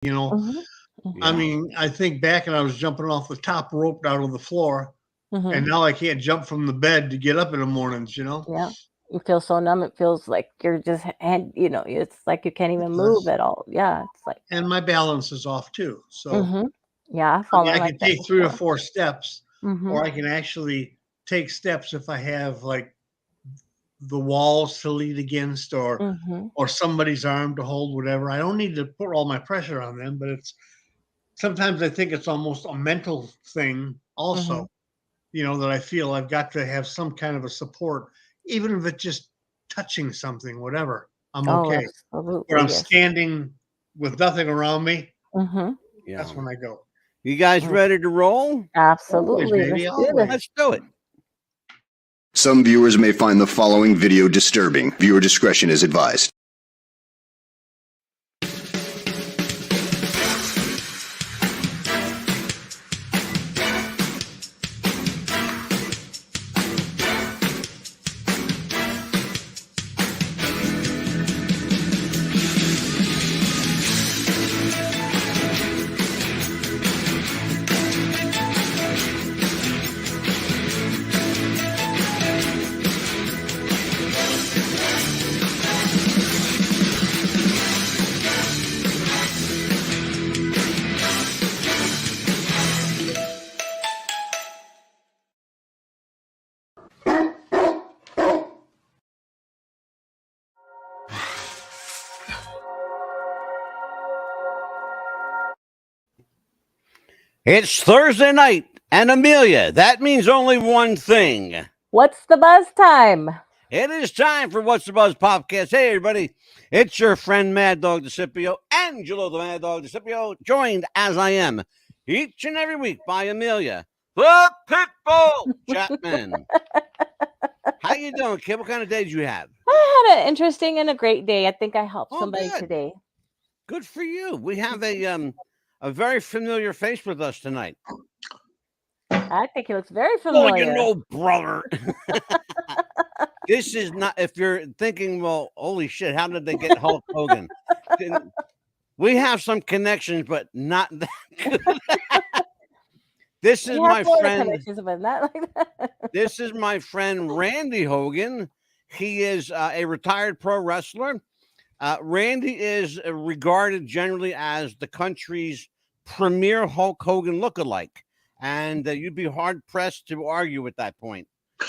you know. Mhm. I Mhm. mean, I think back and I was jumping off the top rope out of the floor, and Mhm. now I can't jump from the bed to get up in the mornings, you know. Yeah. You feel so numb. It feels like you're just it's like you can't even move That's, at all. Yeah, it's like and my balance is off too. So, mhm. Yeah, I've I mean, fallen I like can that take 3 or before. 4 steps, Mhm. or I can actually take steps if I have like the walls to lean against Mhm. or somebody's arm to hold, whatever. I don't need to put all my pressure on them, but it's sometimes I think it's almost a mental thing also, Mhm. that I feel I've got to have some kind of a support, even if it's just touching something, whatever. I'm Oh, okay. Where absolutely. I'm Yes. standing with nothing around me, Mhm. that's Yeah. when I go. You guys Mm. ready to roll? Always, Absolutely. Let's baby, do this. always. Let's do it. Some viewers may find the following video disturbing. Viewer discretion is advised. It's Thursday night, and Amelia, that means only one thing. What's the buzz time? It is time for What's the Buzz podcast. Hey, everybody, it's your friend Mad Dog DeCipio, Angelo the Mad Dog DeCipio, joined as I am each and every week by Amelia, the Pitbull Chapman. How you doing, kid? What kind of day did you have? I had an interesting and a great day. I think I helped Oh, somebody good. today. Good for you. We have a very familiar face with us tonight. I think he looks very Well, familiar. brother. This is not, if you're thinking, well, holy shit, how did they get Hulk Hogan? We have some connections, but not that good. This is We have my more friend. connections, but not like that. This is my friend Randy Hogan. He is a retired pro wrestler. Randy is regarded generally as the country's premier Hulk Hogan lookalike. And you'd be hard pressed to argue with that point.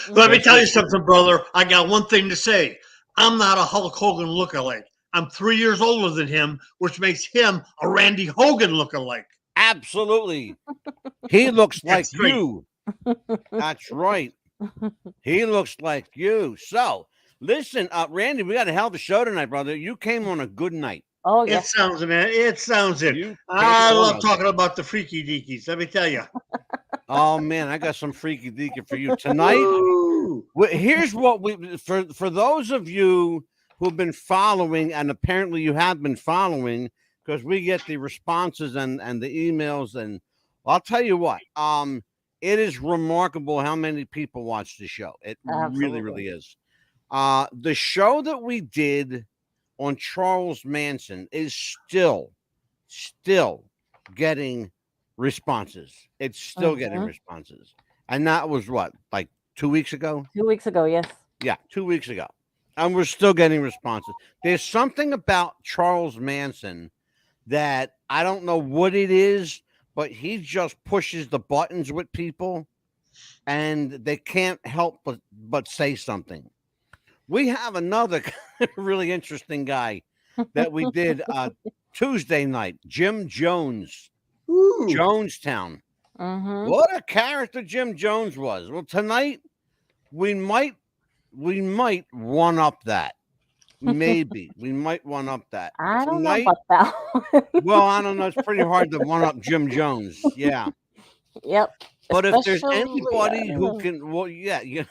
Let me Because tell you something, brother. I got one thing to say. I'm not a Hulk Hogan lookalike. I'm 3 years older than him, which makes him a Randy Hogan lookalike. absolutely, he looks like That's great. you. That's right. He looks like you. So, listen, Randy, we got a hell of a show tonight, brother. You came on a good night. Oh, It yes. sounds, man. It sounds it. You I came on love a talking about the freaky deakies. Let me tell you. Oh man, I got some freaky deaky for you tonight. Woo! Here's what we for those of you who've been following, and apparently you have been following, because we get the responses and the emails, and I'll tell you what, it is remarkable how many people watch the show. It really, really Absolutely. is. The show that we did on Charles Manson is still getting responses. It's still getting Mhm. responses. And that was what, like 2 weeks ago? 2 weeks ago, yes. Yeah, 2 weeks ago. And we're still getting responses. There's something about Charles Manson that I don't know what it is, but he just pushes the buttons with people and they can't help but say something. We have another really interesting guy that we did Tuesday night, Jim Jones, Woo! Jonestown. Mhm. What a character Jim Jones was. Well, tonight we might one up that. Maybe we might one up that I don't know tonight. about that one. Well, I don't know. It's pretty hard to one up Jim Jones. Yeah, Yep. but if there's Especially, I anybody don't who know. can, well, yeah, you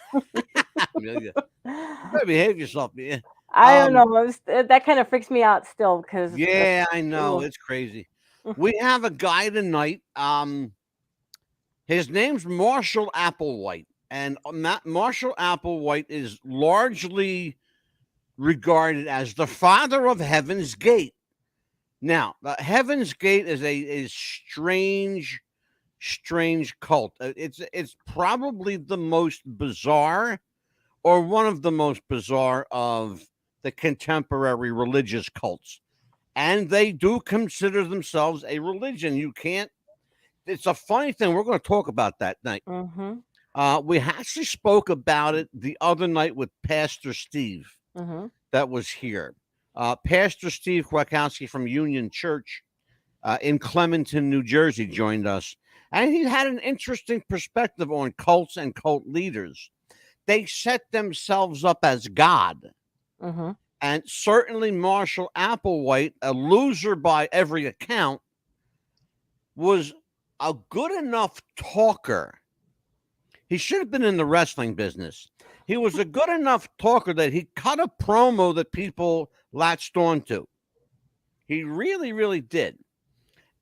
better behave yourself. Yeah. I don't know. That kind of freaks me out still because Yeah, I know it's crazy. We have a guy tonight. His name's Marshall Applewhite, and Marshall Applewhite is largely regarded as the father of Heaven's Gate. Now, Heaven's Gate is a strange cult. It's probably the most bizarre, or one of the most bizarre of the contemporary religious cults, and they do consider themselves a religion. You can't. It's a funny thing. We're going to talk about that night. Mm-hmm. We actually spoke about it the other night with Pastor Steve Mm-hmm. that was here. Pastor Steve Kwiatkowski from Union Church in Clementon, New Jersey, joined us. And he had an interesting perspective on cults and cult leaders. They set themselves up as God. Mm-hmm. And certainly Marshall Applewhite, a loser by every account, was a good enough talker. He should have been in the wrestling business. He was a good enough talker that he cut a promo that people latched onto. He really, really did.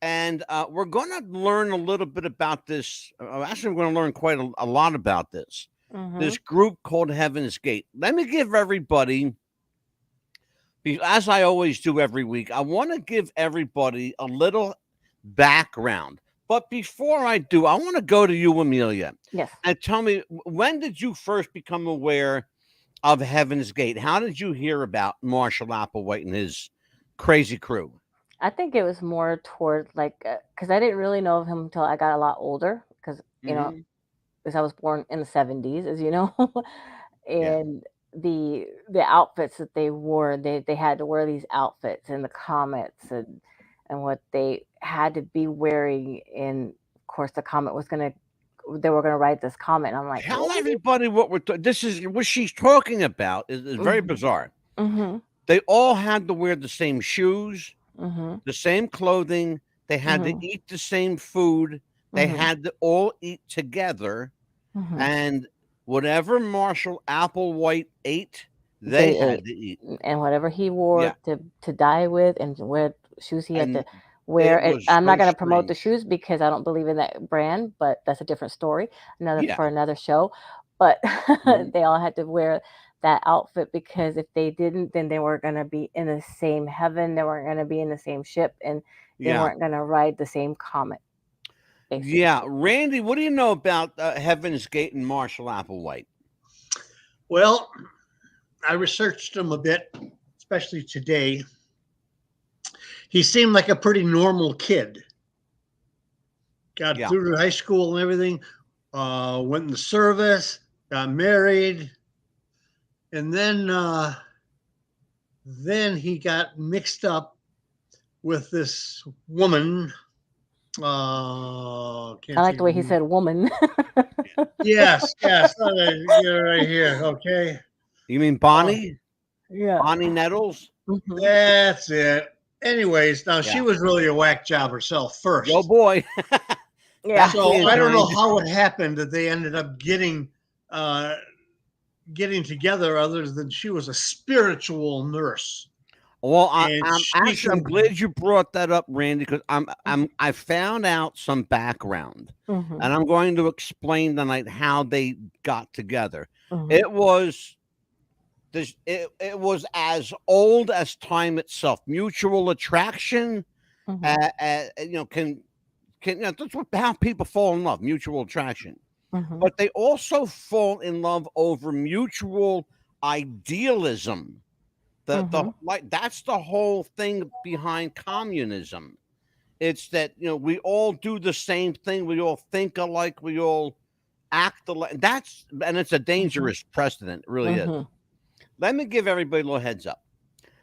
And we're going to learn a little bit about this. Actually, we're going to learn quite a lot about this. Mm-hmm. This group called Heaven's Gate. Let me give everybody, as I always do every week, I want to give everybody a little background. But before I do, I want to go to you, Amelia. Yes. And tell me, when did you first become aware of Heaven's Gate? How did you hear about Marshall Applewhite and his crazy crew? I think it was more toward like, because I didn't really know of him until I got a lot older, because because I was born in the 70s, as you know, and the outfits that they wore, they had to wear these outfits in the comics, and what they had to be wearing, and of course the comic was they were gonna write this comic, and I'm like, Tell everybody what this is. What she's talking about is very bizarre. Mm-hmm. They all had to wear the same shoes, Mm-hmm. the same clothing. They had to eat the same food. They had to all eat together. Mm-hmm. And whatever Marshall Applewhite ate, they had to eat. And whatever he wore to die with, and wear shoes he had to wear. And I'm not going to promote the shoes because I don't believe in that brand, but that's a different story. For another show. But they all had to wear that outfit, because if they didn't, then they weren't going to be in the same heaven. They weren't going to be in the same ship, and they weren't going to ride the same comet. Basically. Yeah. Randy, what do you know about Heaven's Gate and Marshall Applewhite? Well, I researched him a bit, especially today. He seemed like a pretty normal kid. Got through high school and everything, went in the service, got married, and then he got mixed up with this woman. I like the way he said woman. Yes, you're right here. Okay. You mean Bonnie? Yeah. Bonnie Nettles? Mm-hmm. That's it. Anyways, now she was really a whack job herself first. Yo, boy. Yeah. So I don't know how it happened that they ended up getting together, other than she was a spiritual nurse. Well, I'm glad you brought that up, Randy, because I found out some background, and I'm going to explain tonight how they got together. It was as old as time itself. Mutual attraction, that's how people fall in love. Mutual attraction, but they also fall in love over mutual idealism. That's the whole thing behind communism. It's that we all do the same thing. We all think alike. We all act alike. And it's a dangerous precedent. It really is. Let me give everybody a little heads up.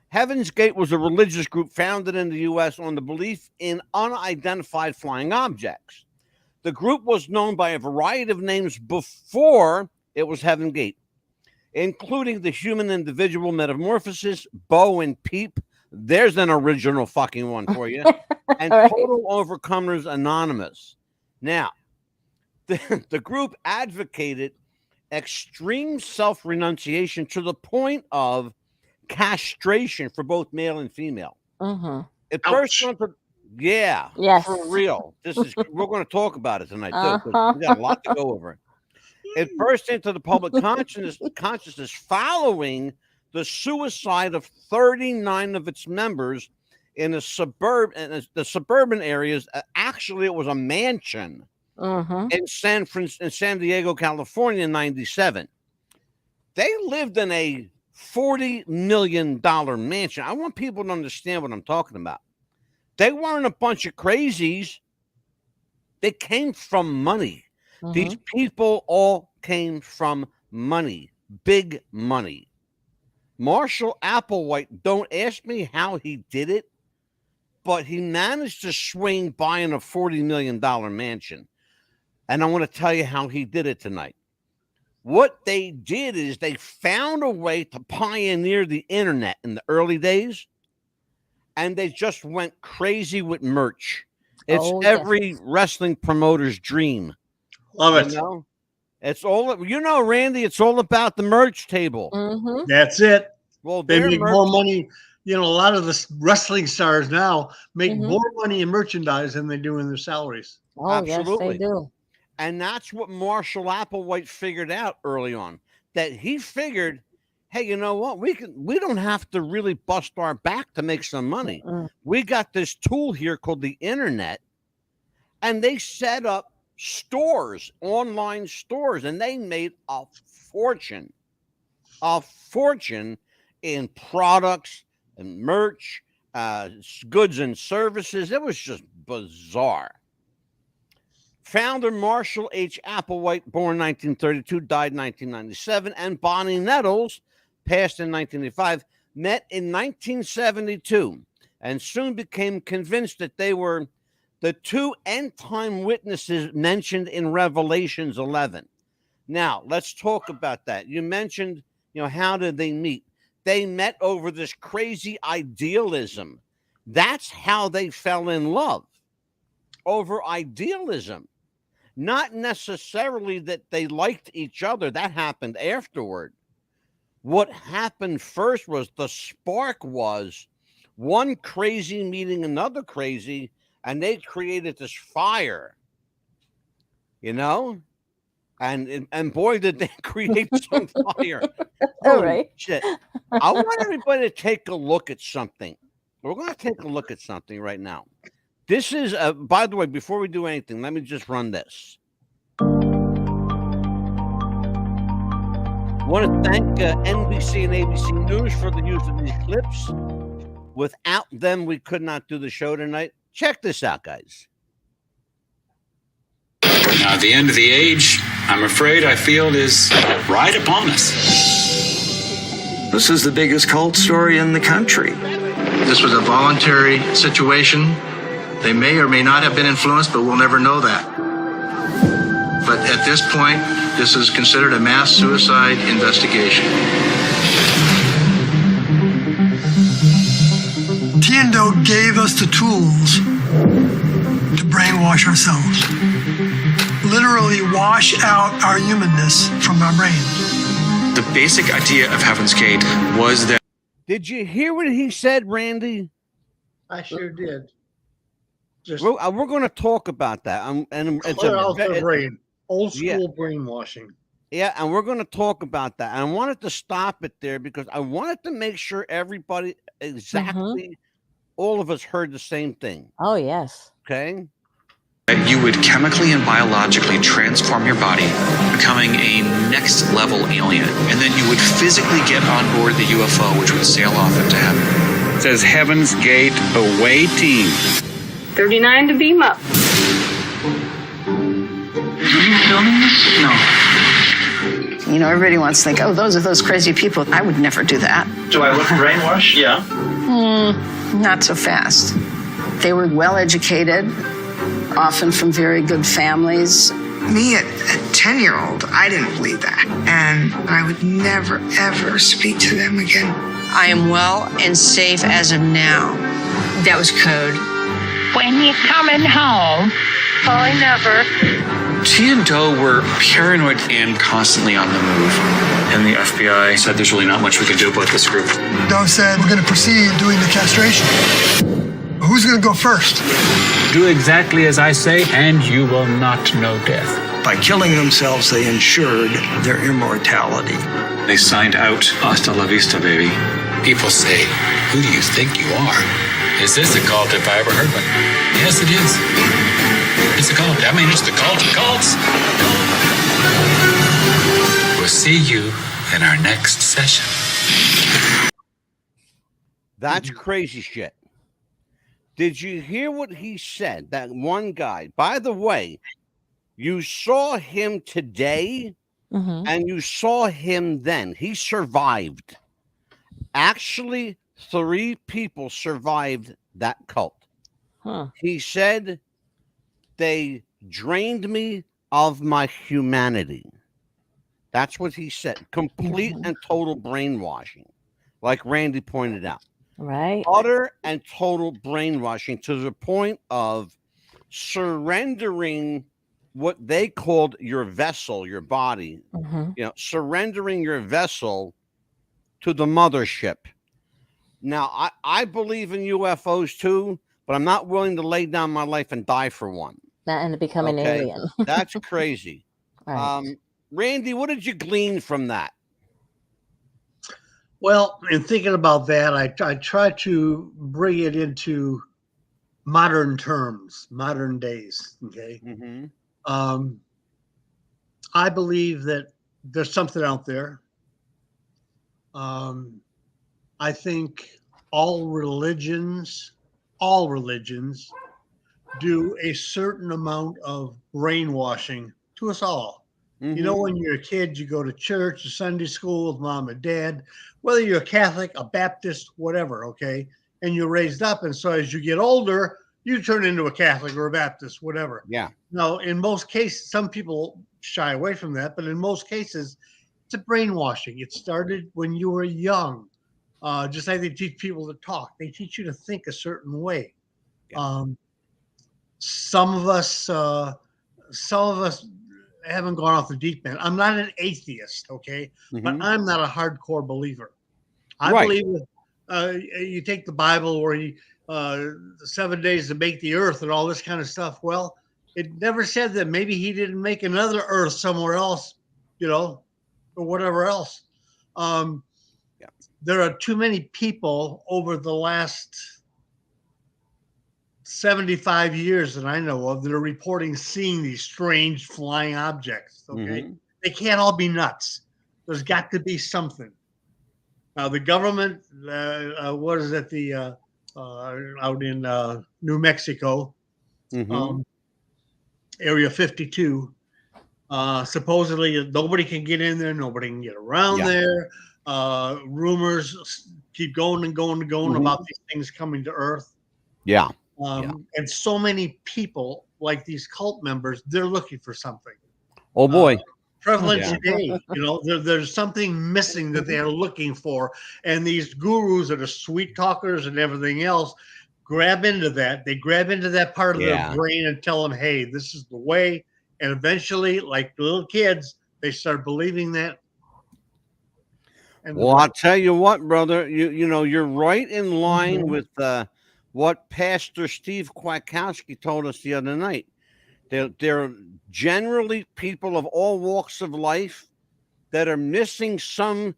Heaven's Gate was a religious group founded in the U.S. on the belief in unidentified flying objects. The group was known by a variety of names before it was Heaven's Gate, including the Human Individual Metamorphosis, Bo and Peep. There's an original fucking one for you. And Total Overcomers Anonymous. Now, the group advocated extreme self-renunciation to the point of castration for both male and female. It first went to, for real. We're going to talk about it tonight, too. We got a lot to go over. It burst into the public consciousness following the suicide of 39 of its members in the suburban areas. Actually, it was a mansion in San Diego, California in 97. They lived in a $40 million mansion. I want people to understand what I'm talking about. They weren't a bunch of crazies. They came from money. These people all came from money, big money. Marshall Applewhite, don't ask me how he did it, but he managed to swing buying a $40 million mansion. And I want to tell you how he did it tonight. What they did is they found a way to pioneer the internet in the early days, and they just went crazy with merch. It's every wrestling promoter's dream. Love it. You know? It's all, Randy, it's all about the merch table. That's it. Well, they make more money. A lot of the wrestling stars now make more money in merchandise than they do in their salaries. Oh, absolutely. Yes, they do. And that's what Marshall Applewhite figured out early on. That he figured, hey, you know what? We don't have to really bust our back to make some money. We got this tool here called the internet, and they set up stores, online stores, and they made a fortune in products and merch, goods and services. It was just bizarre. Founder Marshall H. Applewhite, born 1932, died 1997, and Bonnie Nettles, passed in 1985, met in 1972 and soon became convinced that they were the two end-time witnesses mentioned in Revelations 11. Now, let's talk about that. You mentioned, how did they meet? They met over this crazy idealism. That's how they fell in love, over idealism. Not necessarily that they liked each other. That happened afterward. What happened first was the spark was one crazy meeting another crazy, and they created this fire, and boy, did they create some fire. All right. Shit. I want everybody to take a look at something. We're going to take a look at something right now. This is, by the way, before we do anything, let me just run this. I want to thank NBC and ABC News for the use of these clips. Without them, we could not do the show tonight. Check this out, guys. Now, the end of the age, I'm afraid I feel is right upon us. This is the biggest cult story in the country. This was a voluntary situation. They may or may not have been influenced, but we'll never know that. But at this point, this is considered a mass suicide investigation. Tiendo gave us the tools to brainwash ourselves. Literally wash out our humanness from our brains. The basic idea of Heaven's Gate was that... Did you hear what he said, Randy? I sure did. We're going to talk about that. And it's the brain. Old school brainwashing. Yeah, and we're going to talk about that. And I wanted to stop it there because I wanted to make sure everybody all of us heard the same thing. Oh, yes. Okay. You would chemically and biologically transform your body, becoming a next level alien. And then you would physically get on board the UFO, which would sail off into heaven. It says Heaven's Gate away team. 39 to beam up. Are you filming this? No. Everybody wants to think, oh, those are those crazy people. I would never do that. Do I look brainwashed? Yeah. Not so fast. They were well educated, often from very good families. Me, a 10-year-old, I didn't believe that. And I would never, ever speak to them again. I am well and safe as of now. That was code. When you coming home? I never. T and Do were paranoid and constantly on the move. And the FBI said there's really not much we can do about this group. Do said we're going to proceed doing the castration. Who's going to go first? Do exactly as I say, and you will not know death. By killing themselves, they ensured their immortality. They signed out. Hasta la vista, baby. People say, who do you think you are? Is this a cult if I ever heard one? Yes, it is. It's a cult. I mean, it's the cult of cults. We'll see you in our next session. That's crazy shit. Did you hear what he said? That one guy. By the way, you saw him today and you saw him then. He survived. Actually, 3 people survived that cult. He said, they drained me of my humanity. That's what he said. Complete and total brainwashing, like Randy pointed out. Right. Utter and total brainwashing to the point of surrendering what they called your vessel, your body, surrendering your vessel to the mothership. Now, I believe in UFOs too, but I'm not willing to lay down my life and die for one. Not and to become an alien. That's crazy. Right. Randy, what did you glean from that? Well, in thinking about that, I try to bring it into modern terms, modern days. Okay. I believe that there's something out there. I think all religions do a certain amount of brainwashing to us all. You know, when you're a kid, you go to church, or Sunday school with mom and dad, whether you're a Catholic, a Baptist, whatever, okay? And you're raised up. And so as you get older, you turn into a Catholic or a Baptist, whatever. Yeah. Now, in most cases, some people shy away from that, but in most cases, it's a brainwashing. It started when you were young. Just like they teach people to talk, they teach you to think a certain way. Yeah. Some of us haven't gone off the deep end. I'm not an atheist, okay, but I'm not a hardcore believer. I believe you take the Bible where the 7 days to make the earth and all this kind of stuff. Well, it never said that maybe he didn't make another earth somewhere else, or whatever else. There are too many people over the last 75 years that I know of that are reporting seeing these strange flying objects. Okay. They can't all be nuts. There's got to be something. Now, the government, what is it? Out in New Mexico, Area 52, supposedly nobody can get in there. Nobody can get around there. Rumors keep going and going and going about these things coming to Earth. Yeah. And so many people, like these cult members, they're looking for something. Oh boy. Prevalent today, there's something missing that they're looking for. And these gurus that are sweet talkers and everything else grab into that. They grab into that part of their brain and tell them, hey, this is the way. And eventually, like little kids, they start believing that. Well, I'll tell you what, brother, you're right in line with what Pastor Steve Kwiatkowski told us the other night. They're generally people of all walks of life that are missing some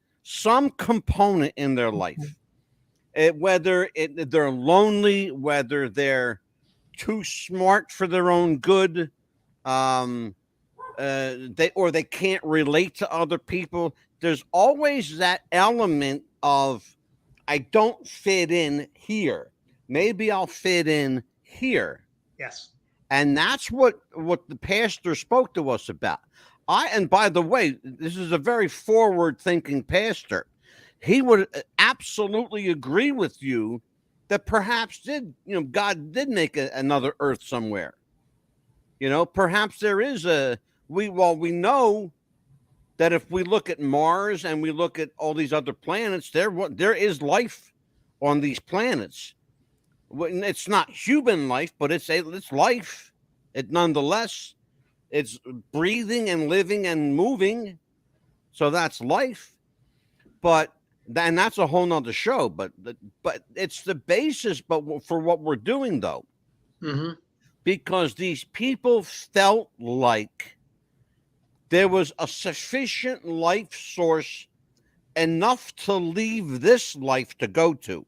component in their life. Whether they're lonely, whether they're too smart for their own good, they can't relate to other people. There's always that element of, I don't fit in here. Maybe I'll fit in here. Yes. And that's what the pastor spoke to us about. And by the way, this is a very forward-thinking pastor. He would absolutely agree with you that perhaps God did make another Earth somewhere. Perhaps there is we know that if we look at Mars and we look at all these other planets, there is life on these planets. It's not human life, but it's life. Nonetheless, it's breathing and living and moving. So that's life. And that's a whole nother show. But it's the basis. But for what we're doing, though, because these people felt like there was a sufficient life source enough to leave this life to go to.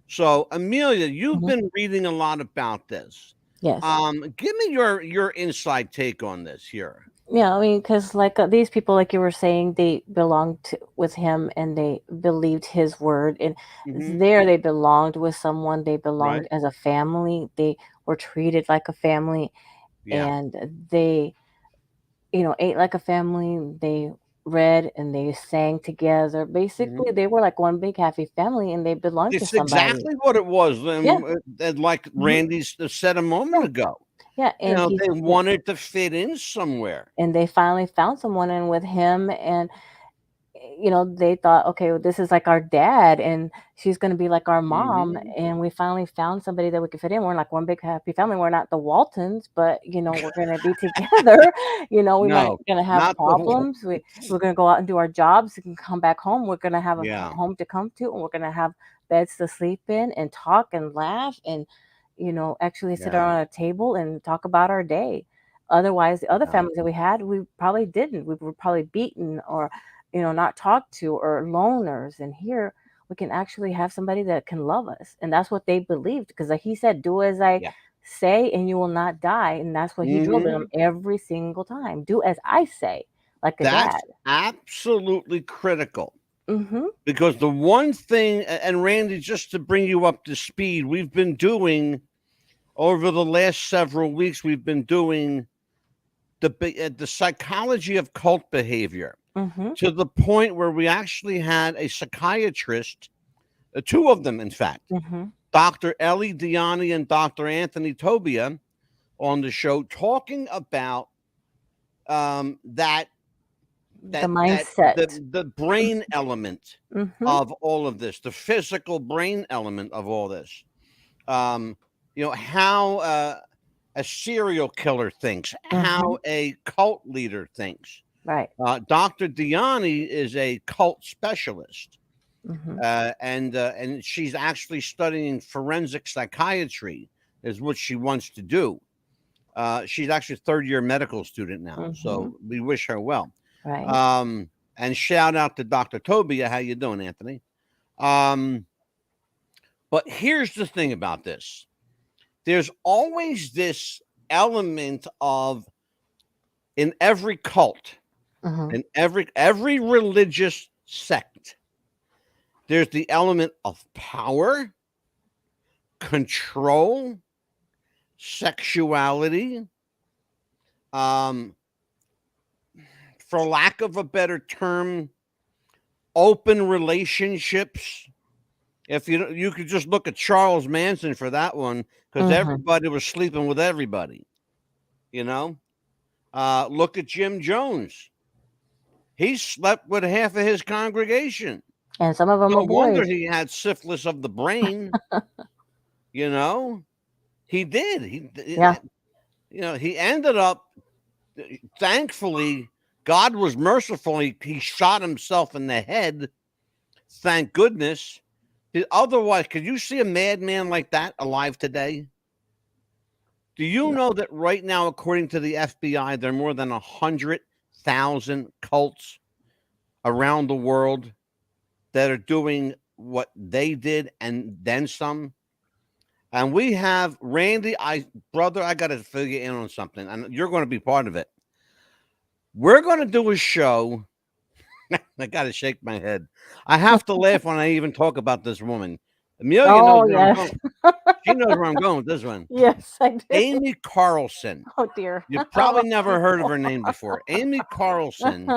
So, Amelia, you've been reading a lot about this. Yes. Give me your inside take on this here. Yeah, I mean, because like these people, like you were saying, they belonged with him and they believed his word. And there they belonged with someone. They belonged as a family. They were treated like a family. Yeah. And they, ate like a family. They read and they sang together. Basically, they were like one big happy family and they belonged to It's somebody. exactly what it was. Yeah. And like Randy said a moment ago. Yeah, and They wanted to fit in somewhere. And they finally found someone and with him, and they thought, okay, well, this is like our dad and she's going to be like our mom, and we finally found somebody that we could fit in. We're like one big happy family. We're not the Waltons, but we're going to be together. We might going to have problems. We're going to go out and do our jobs. We can come back home. We're going to have a home to come to, and we're going to have beds to sleep in and talk and laugh and actually sit around a table and talk about our day. Otherwise, the other families that we had, we probably didn't. We were probably beaten or, not talked to or loners. And here we can actually have somebody that can love us. And that's what they believed. Because like he said, do as I say and you will not die. And that's what he drilled in them every single time. Do as I say, like a dad. That's absolutely critical. Because the one thing, and Randy, just to bring you up to speed, we've been doing over the last several weeks, we've been doing the psychology of cult behavior to the point where we actually had a psychiatrist, two of them, in fact, Dr. Ellie Diani and Dr. Anthony Tobia on the show talking about the mindset, the brain element of all of this, the physical brain element of all this. How a serial killer thinks, how a cult leader thinks. Right. Dr. Diani is a cult specialist, and she's actually studying forensic psychiatry, is what she wants to do. She's actually a third-year medical student now, so we wish her well. Right. And shout out to Dr. Tobia. How you doing, Anthony? But here's the thing about this. There's always this element of, in every cult, in every religious sect, there's the element of power, control, sexuality, for lack of a better term, open relationships. If you could just look at Charles Manson for that one, because everybody was sleeping with everybody. Look at Jim Jones. He slept with half of his congregation. And some of them No were wonder boys. he had syphilis of the brain. He did. He ended up, thankfully, God was merciful. He shot himself in the head. Thank goodness. Otherwise, could you see a madman like that alive today? Do you know that right now, according to the FBI, there are more than 100,000 cults around the world that are doing what they did and then some? And we have Randy, brother, I got to fill you in on something, and you're going to be part of it. We're going to do a show. I got to shake my head. I have to laugh when I even talk about this woman. Amelia knows where I'm going. She knows where I'm going with this one. Yes, I do. Amy Carlson. Oh, dear. You've probably never heard of her name before. Amy Carlson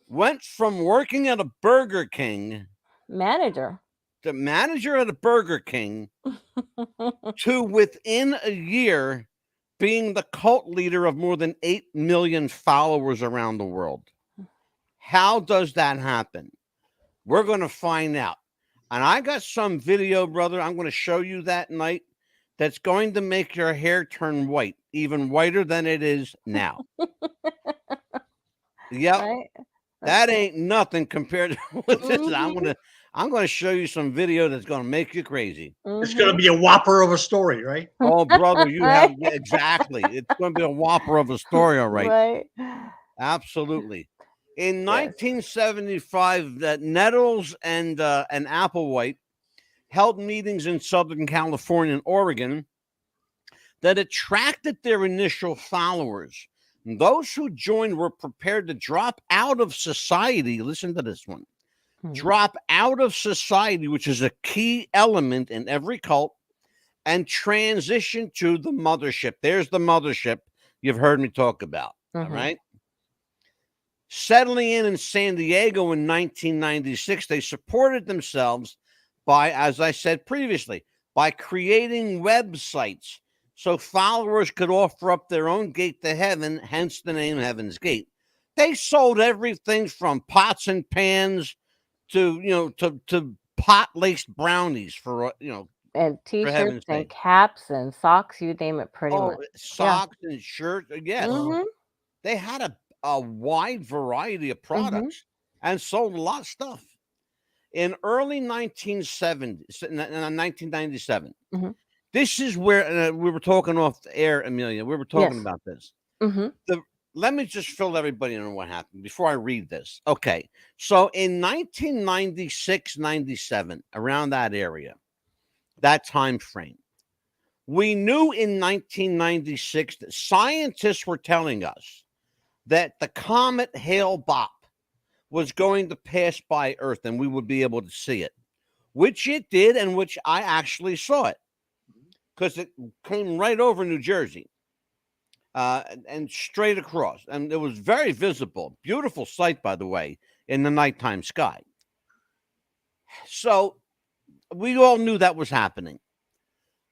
went from working at a Burger King the manager at a Burger King to within a year being the cult leader of more than 8 million followers around the world. How does that happen? We're going to find out. And I got some video, brother, I'm going to show you that night that's going to make your hair turn white, even whiter than it is now. Yep. Right? That ain't nothing compared to what this is. I'm going to show you some video that's going to make you crazy. It's going to be a whopper of a story, right? Oh, brother, you have exactly. It's going to be a whopper of a story, all right. Right. Absolutely. In 1975, that Nettles and Applewhite held meetings in Southern California and Oregon that attracted their initial followers. And those who joined were prepared to drop out of society. Listen to this one. Drop out of society, which is a key element in every cult, and transition to the mothership. There's the mothership you've heard me talk about. All right. Settling in San Diego in 1996, they supported themselves by, as I said previously, by creating websites so followers could offer up their own gate to heaven, hence the name Heaven's Gate. They sold everything from pots and pans to pot-laced brownies for and t-shirts and caps and socks, you name it, pretty much. Socks and shirts. Yes, they had a wide variety of products and sold a lot of stuff. In early 1997, this is where we were talking off the air, Amelia. We were talking about this. Let me just fill everybody in on what happened before I read this. Okay, so in 1996, 97, around that area, that time frame, we knew in 1996 that scientists were telling us that the comet Hale-Bopp was going to pass by Earth and we would be able to see it, which it did, and which I actually saw it because it came right over New Jersey and straight across, and it was very visible. Beautiful sight, by the way, in the nighttime sky. So we all knew that was happening,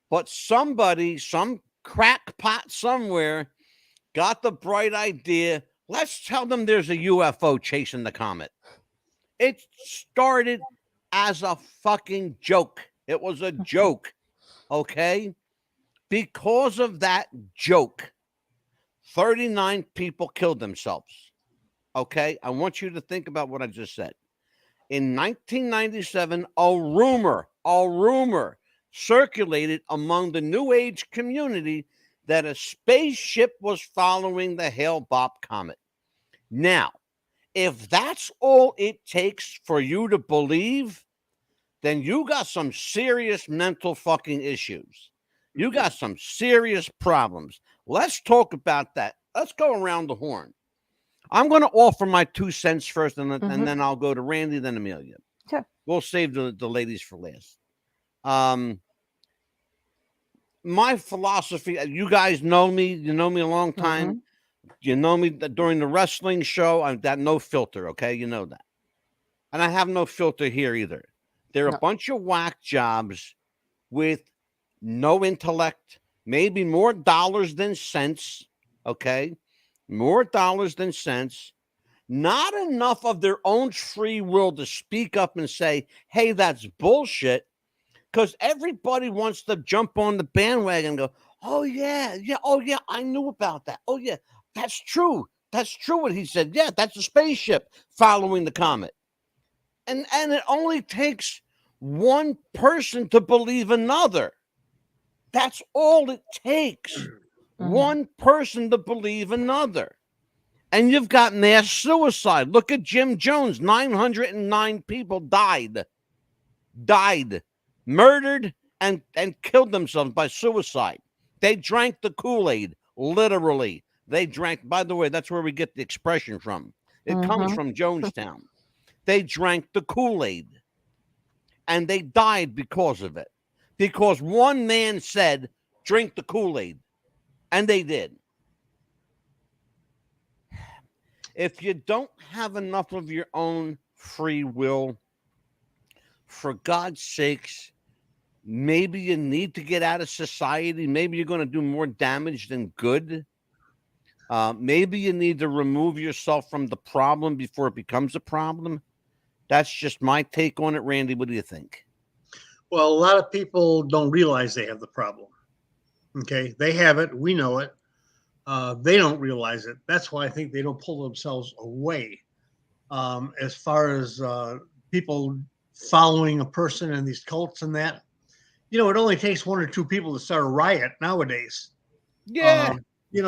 but somebody, some crackpot somewhere, got the bright idea. Let's tell them there's a UFO chasing the comet. It started as a fucking joke. It was a joke, okay? Because of that joke, 39 people killed themselves, okay? I want you to think about what I just said. In 1997, a rumor circulated among the New Age community that a spaceship was following the Hale-Bopp comet. Now, if that's all it takes for you to believe, then you got some serious mental fucking issues. You got some serious problems. Let's talk about that. Let's go around the horn. I'm going to offer my 2 cents first, and then I'll go to Randy, then Amelia. Sure. We'll save the ladies for last. My philosophy, you guys know me. You know me a long time. You know me during the wrestling show. I've got no filter, okay? You know that. And I have no filter here either. They're a bunch of whack jobs with no intellect, maybe more dollars than cents, okay? More dollars than cents. Not enough of their own free will to speak up and say, hey, that's bullshit. Because everybody wants to jump on the bandwagon and go, oh, yeah, I knew about that. Oh, yeah, that's true. That's true what he said. Yeah, that's a spaceship following the comet. And it only takes one person to believe another. That's all it takes. One person to believe another. And you've got mass suicide. Look at Jim Jones. 909 people died. Murdered and killed themselves by suicide. They drank the Kool-Aid, literally. They drank, by the way, that's where we get the expression from. It comes from Jonestown. They drank the Kool-Aid. And they died because of it. Because one man said, drink the Kool-Aid. And they did. If you don't have enough of your own free will, for God's sakes, maybe you need to get out of society. Maybe you're going to do more damage than good. Maybe you need to remove yourself from the problem before it becomes a problem. That's just my take on it. Randy, what do you think? Well, a lot of people don't realize they have the problem. Okay, they have it. We know it. They don't realize it. That's why I think they don't pull themselves away. As far as people following a person in these cults and that, it only takes 1 or 2 people to start a riot nowadays. Yeah.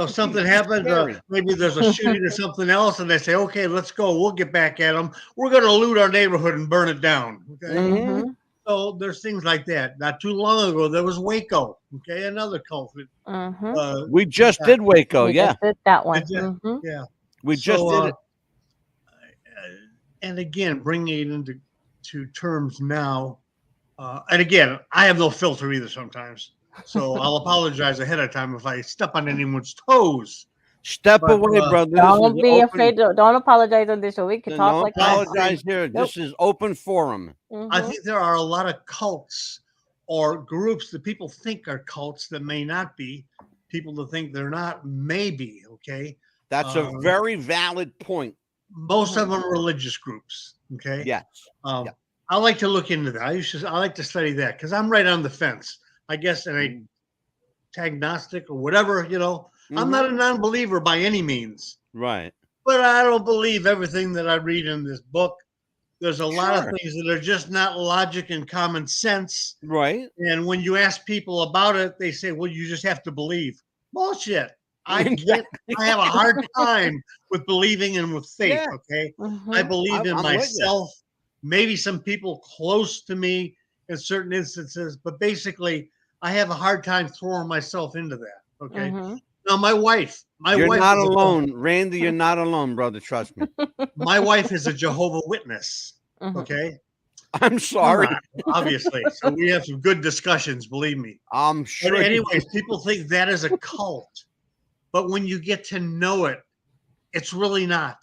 Something happens. Maybe there's a shooting or something else, and they say, okay, let's go. We'll get back at them. We're going to loot our neighborhood and burn it down. Okay. So there's things like that. Not too long ago, there was Waco. Okay, another cult. We just did Waco. We Yeah, just did that one. Yeah, we just did it. And again, bringing it into terms now. And again, I have no filter either sometimes. So I'll apologize ahead of time if I step on anyone's toes. Step away, brother. Don't be afraid. Don't apologize on this show. We can talk like that. Don't apologize here. This is open forum. I think there are a lot of cults or groups that people think are cults that may not be. People that think they're not, maybe. Okay. That's a very valid point. Most of them are religious groups. Okay. Yes. I like to look into that. I like to study that because I'm right on the fence, I guess, and agnostic or whatever, I'm not a non-believer by any means. Right. But I don't believe everything that I read in this book. There's a lot of things that are just not logic and common sense. Right. And when you ask people about it, they say, well, you just have to believe. Bullshit. I have a hard time with believing and with faith. Yeah. Okay. I believe in myself, maybe some people close to me in certain instances, but basically I have a hard time throwing myself into that. Okay. Now my wife, you're not alone, Randy. You're not alone, brother. Trust me. My wife is a Jehovah's Witness. Okay. I'm sorry. Obviously. So we have some good discussions, believe me. I'm sure. But anyways, people think that is a cult. But when you get to know it, it's really not.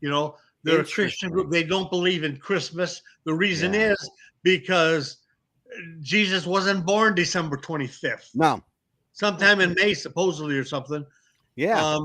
They're a Christian group. They don't believe in Christmas. The reason is because Jesus wasn't born December 25th. No. Sometime in May, supposedly, or something. Yeah.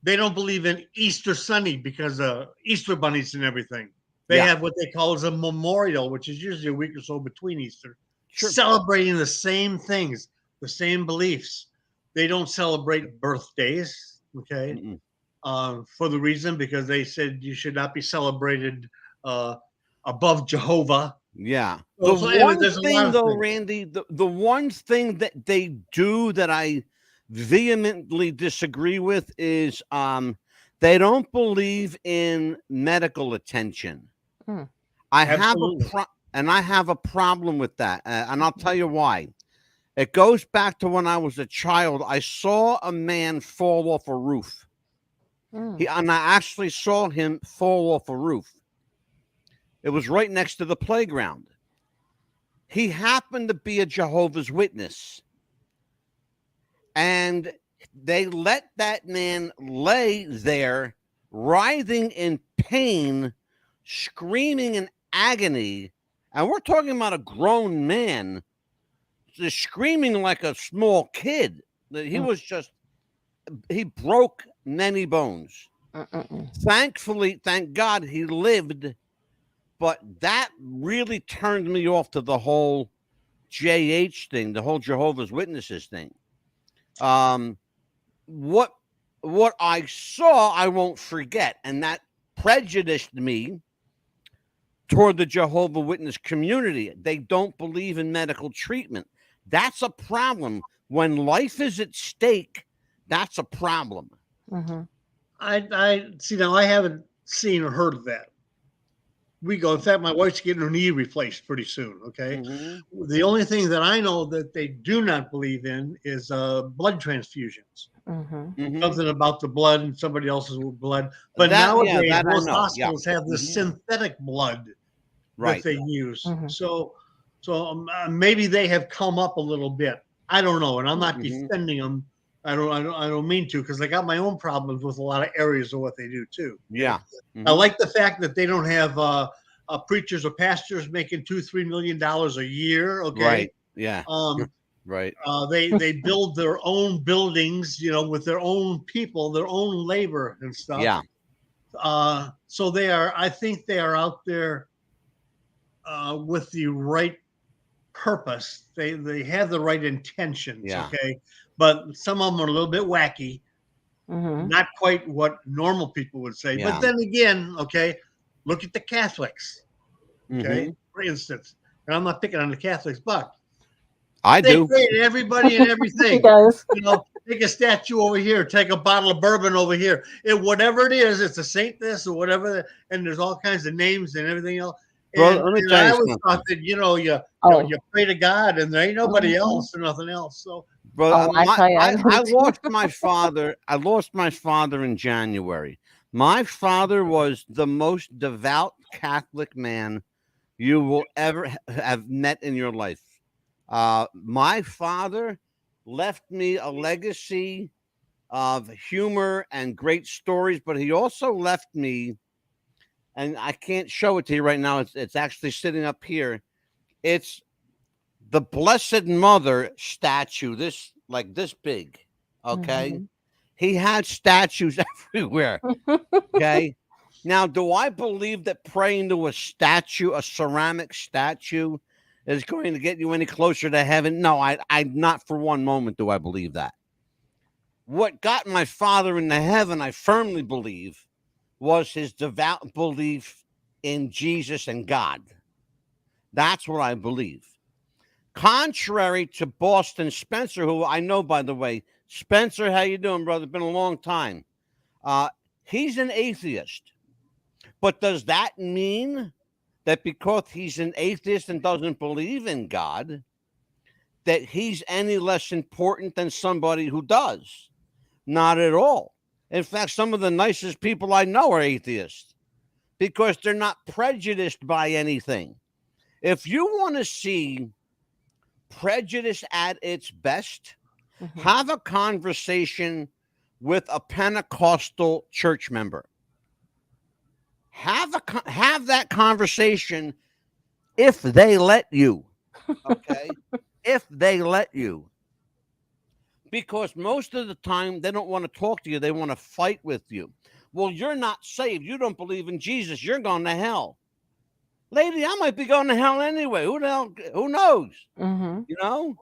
They don't believe in Easter Sunday because of Easter bunnies and everything. They have what they call as a memorial, which is usually a week or so between Easter, celebrating the same things, the same beliefs. They don't celebrate birthdays, okay? For the reason because they said you should not be celebrated above Jehovah. Yeah. The one thing, though, Randy, the one thing that they do that I vehemently disagree with is they don't believe in medical attention. I have a problem with that, and I'll tell you why. It goes back to when I was a child. I saw a man fall off a roof. And I actually saw him fall off a roof. It was right next to the playground. He happened to be a Jehovah's Witness. And they let that man lay there, writhing in pain, screaming in agony. And we're talking about a grown man just screaming like a small kid. He was he broke many bones. Thankfully, thank God he lived. But that really turned me off to the whole JH thing, the whole Jehovah's Witnesses thing. What I saw, I won't forget. And that prejudiced me toward the Jehovah's Witness community. They don't believe in medical treatment. That's a problem. When life is at stake, that's a problem. I see now. I haven't seen or heard of that. In fact, my wife's getting her knee replaced pretty soon. Okay. The only thing that I know that they do not believe in is blood transfusions. Something about the blood and somebody else's blood. But nowadays, most hospitals have this synthetic blood that they use. So maybe they have come up a little bit. I don't know, and I'm not defending them. I don't mean to, because I got my own problems with a lot of areas of what they do too. Yeah. I like the fact that they don't have preachers or pastors making $2-3 million a year. Okay. Right. Yeah. Right. They build their own buildings, with their own people, their own labor and stuff. Yeah. So I think they are out there with the right purpose. They have the right intentions. Yeah. Okay. But some of them are a little bit wacky, not quite what normal people would say. Yeah. But then again, okay, look at the Catholics, okay, for instance. And I'm not picking on the Catholics, but they create everybody and everything. He does. Take a statue over here, take a bottle of bourbon over here. Whatever it is, it's a saint this or whatever, and there's all kinds of names and everything else. Bro, let me tell I you always something. thought that you pray to God and there ain't nobody else or nothing else. So, bro, I lost too. my father. I lost my father in January. My father was the most devout Catholic man you will ever have met in your life. My father left me a legacy of humor and great stories, but he also left me, and I can't show it to you right now. It's actually sitting up here. It's the Blessed Mother statue, this big. Okay. Mm-hmm. He had statues everywhere. Okay. Now, do I believe that praying to a statue, a ceramic statue, is going to get you any closer to heaven? No, I not for one moment do I believe that. What got my father into heaven, I firmly believe, was his devout belief in Jesus and God. That's what I believe. Contrary to Boston Spencer, who I know, by the way. Spencer, how you doing, brother? Been a long time. He's an atheist. But does that mean that because he's an atheist and doesn't believe in God, that he's any less important than somebody who does? Not at all. In fact, some of the nicest people I know are atheists because they're not prejudiced by anything. If you want to see prejudice at its best, have a conversation with a Pentecostal church member. Have that conversation if they let you. Okay? If they let you. Because most of the time they don't want to talk to you, they want to fight with you. Well, you're not saved. You don't believe in Jesus. You're going to hell. Lady, I might be going to hell anyway. Who the hell? Who knows? Mm-hmm. You know?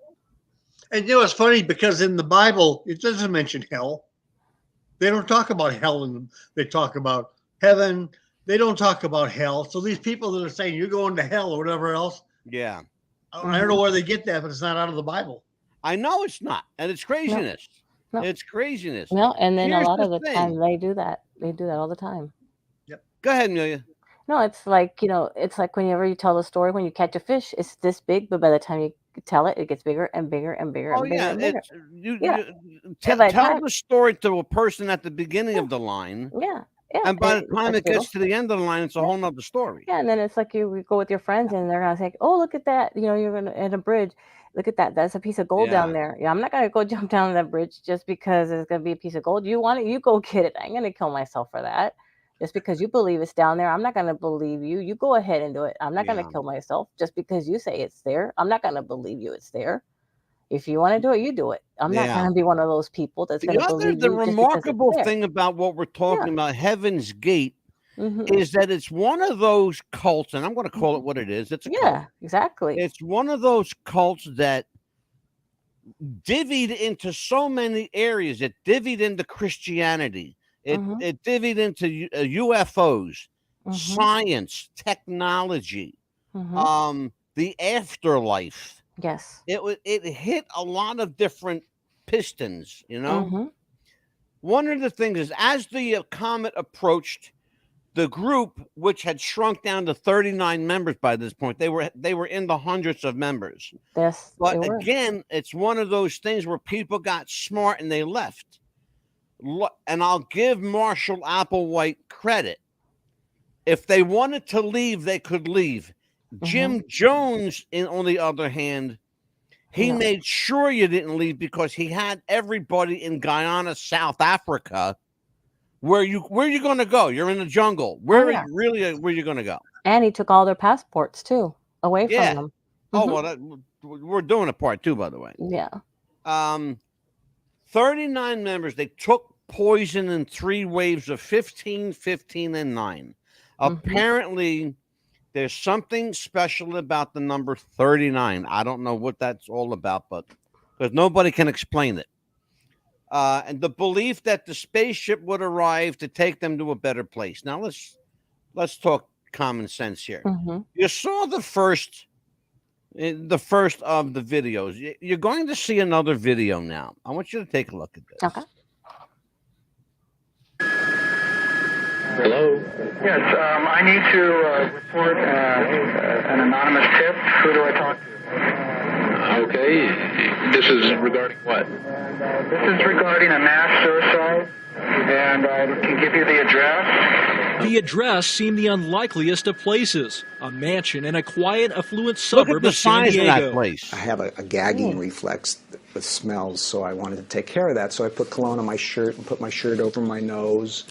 And it's funny because in the Bible, it doesn't mention hell. They don't talk about hell. They talk about heaven. They don't talk about hell. So these people that are saying you're going to hell or whatever else. Yeah. I don't know where they get that, but it's not out of the Bible. I know it's not. And it's craziness. No. It's craziness. No, and then a lot of the time they do that. They do that all the time. Yep. Go ahead, Amelia. No, it's like, it's like whenever you tell the story, when you catch a fish, it's this big, but by the time you tell it, it gets bigger and bigger and bigger and bigger and bigger. You tell the story to a person at the beginning of the line. Yeah. And by the time it gets to the end of the line, it's a whole nother story. Yeah, and then it's like you go with your friends and they're gonna say, "Oh, look at that! You're gonna at a bridge. Look at that. That's a piece of gold down there." Yeah, I'm not gonna go jump down that bridge just because it's gonna be a piece of gold. You want it? You go get it. I ain't gonna kill myself for that. Just because you believe it's down there, I'm not gonna believe you. You go ahead and do it. I'm not gonna kill myself just because you say it's there. I'm not gonna believe you. It's there. If you want to do it, you do it. I'm not going to be one of those people that's going to believe the you. remarkable thing about what we're talking about, Heaven's Gate, is that it's one of those cults, and I'm going to call it what it is. It's a cult. Exactly. It's one of those cults that divvied into so many areas. It divvied into Christianity. It divvied into UFOs, science, technology, the afterlife. Yes. It hit a lot of different pistons, One of the things is, as the comet approached, the group, which had shrunk down to 39 members by this point, they were in the hundreds of members. Yes. But again, it's one of those things where people got smart and they left. And I'll give Marshall Applewhite credit. If they wanted to leave, they could leave. Jim Jones, on the other hand, he made sure you didn't leave because he had everybody in Guyana, South Africa. Where you going to go? You're in the jungle. Where are you going to go? And he took all their passports too away from them. Oh well, we're doing a part 2, by the way. Yeah. 39 members. They took poison in 3 waves of 15, 15, and 9. Apparently, there's something special about the number 39. I don't know what that's all about, but because nobody can explain it. And the belief that the spaceship would arrive to take them to a better place. Now let's talk common sense here. You saw the first of the videos. You're going to see another video now. I want you to take a look at this. Okay. Hello? Yes, I need to report an anonymous tip. Who do I talk to? Okay. This is regarding what? This is regarding a mass suicide, and I can give you the address. The address seemed the unlikeliest of places, a mansion in a quiet, affluent suburb of San Diego. That place. I have a gagging reflex with smells, so I wanted to take care of that. So I put cologne on my shirt and put my shirt over my nose.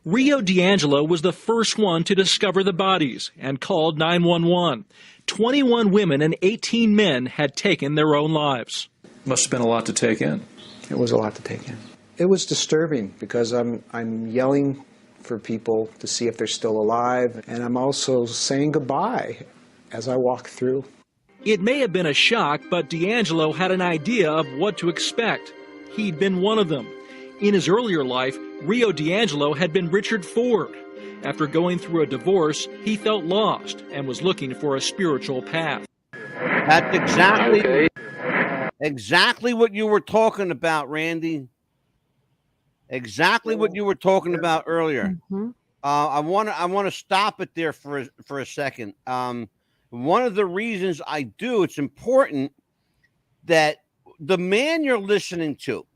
Rio D'Angelo was the first one to discover the bodies and called 911. 21 women and 18 men had taken their own lives. Must have been a lot to take in. It was a lot to take in. It was disturbing because I'm yelling for people to see if they're still alive, and I'm also saying goodbye as I walk through. It may have been a shock, but D'Angelo had an idea of what to expect. He'd been one of them. In his earlier life, Rio D'Angelo had been Richard Ford. After going through a divorce, he felt lost and was looking for a spiritual path. That's exactly what you were talking about, Randy. Exactly what you were talking about earlier. Mm-hmm. I want to stop it there for a second. One of the reasons I do, it's important that the man you're listening to,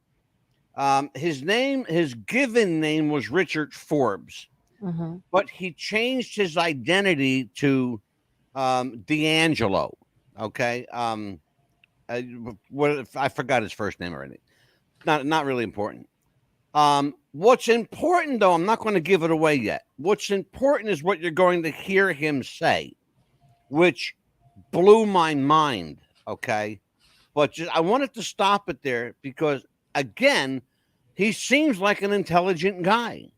his given name was Richard Forbes, but he changed his identity to D'Angelo. Okay, I forgot his first name already. Not really important. What's important, though, I'm not going to give it away yet. What's important is what you're going to hear him say, which blew my mind. Okay, but I wanted to stop it there because, again, he seems like an intelligent guy.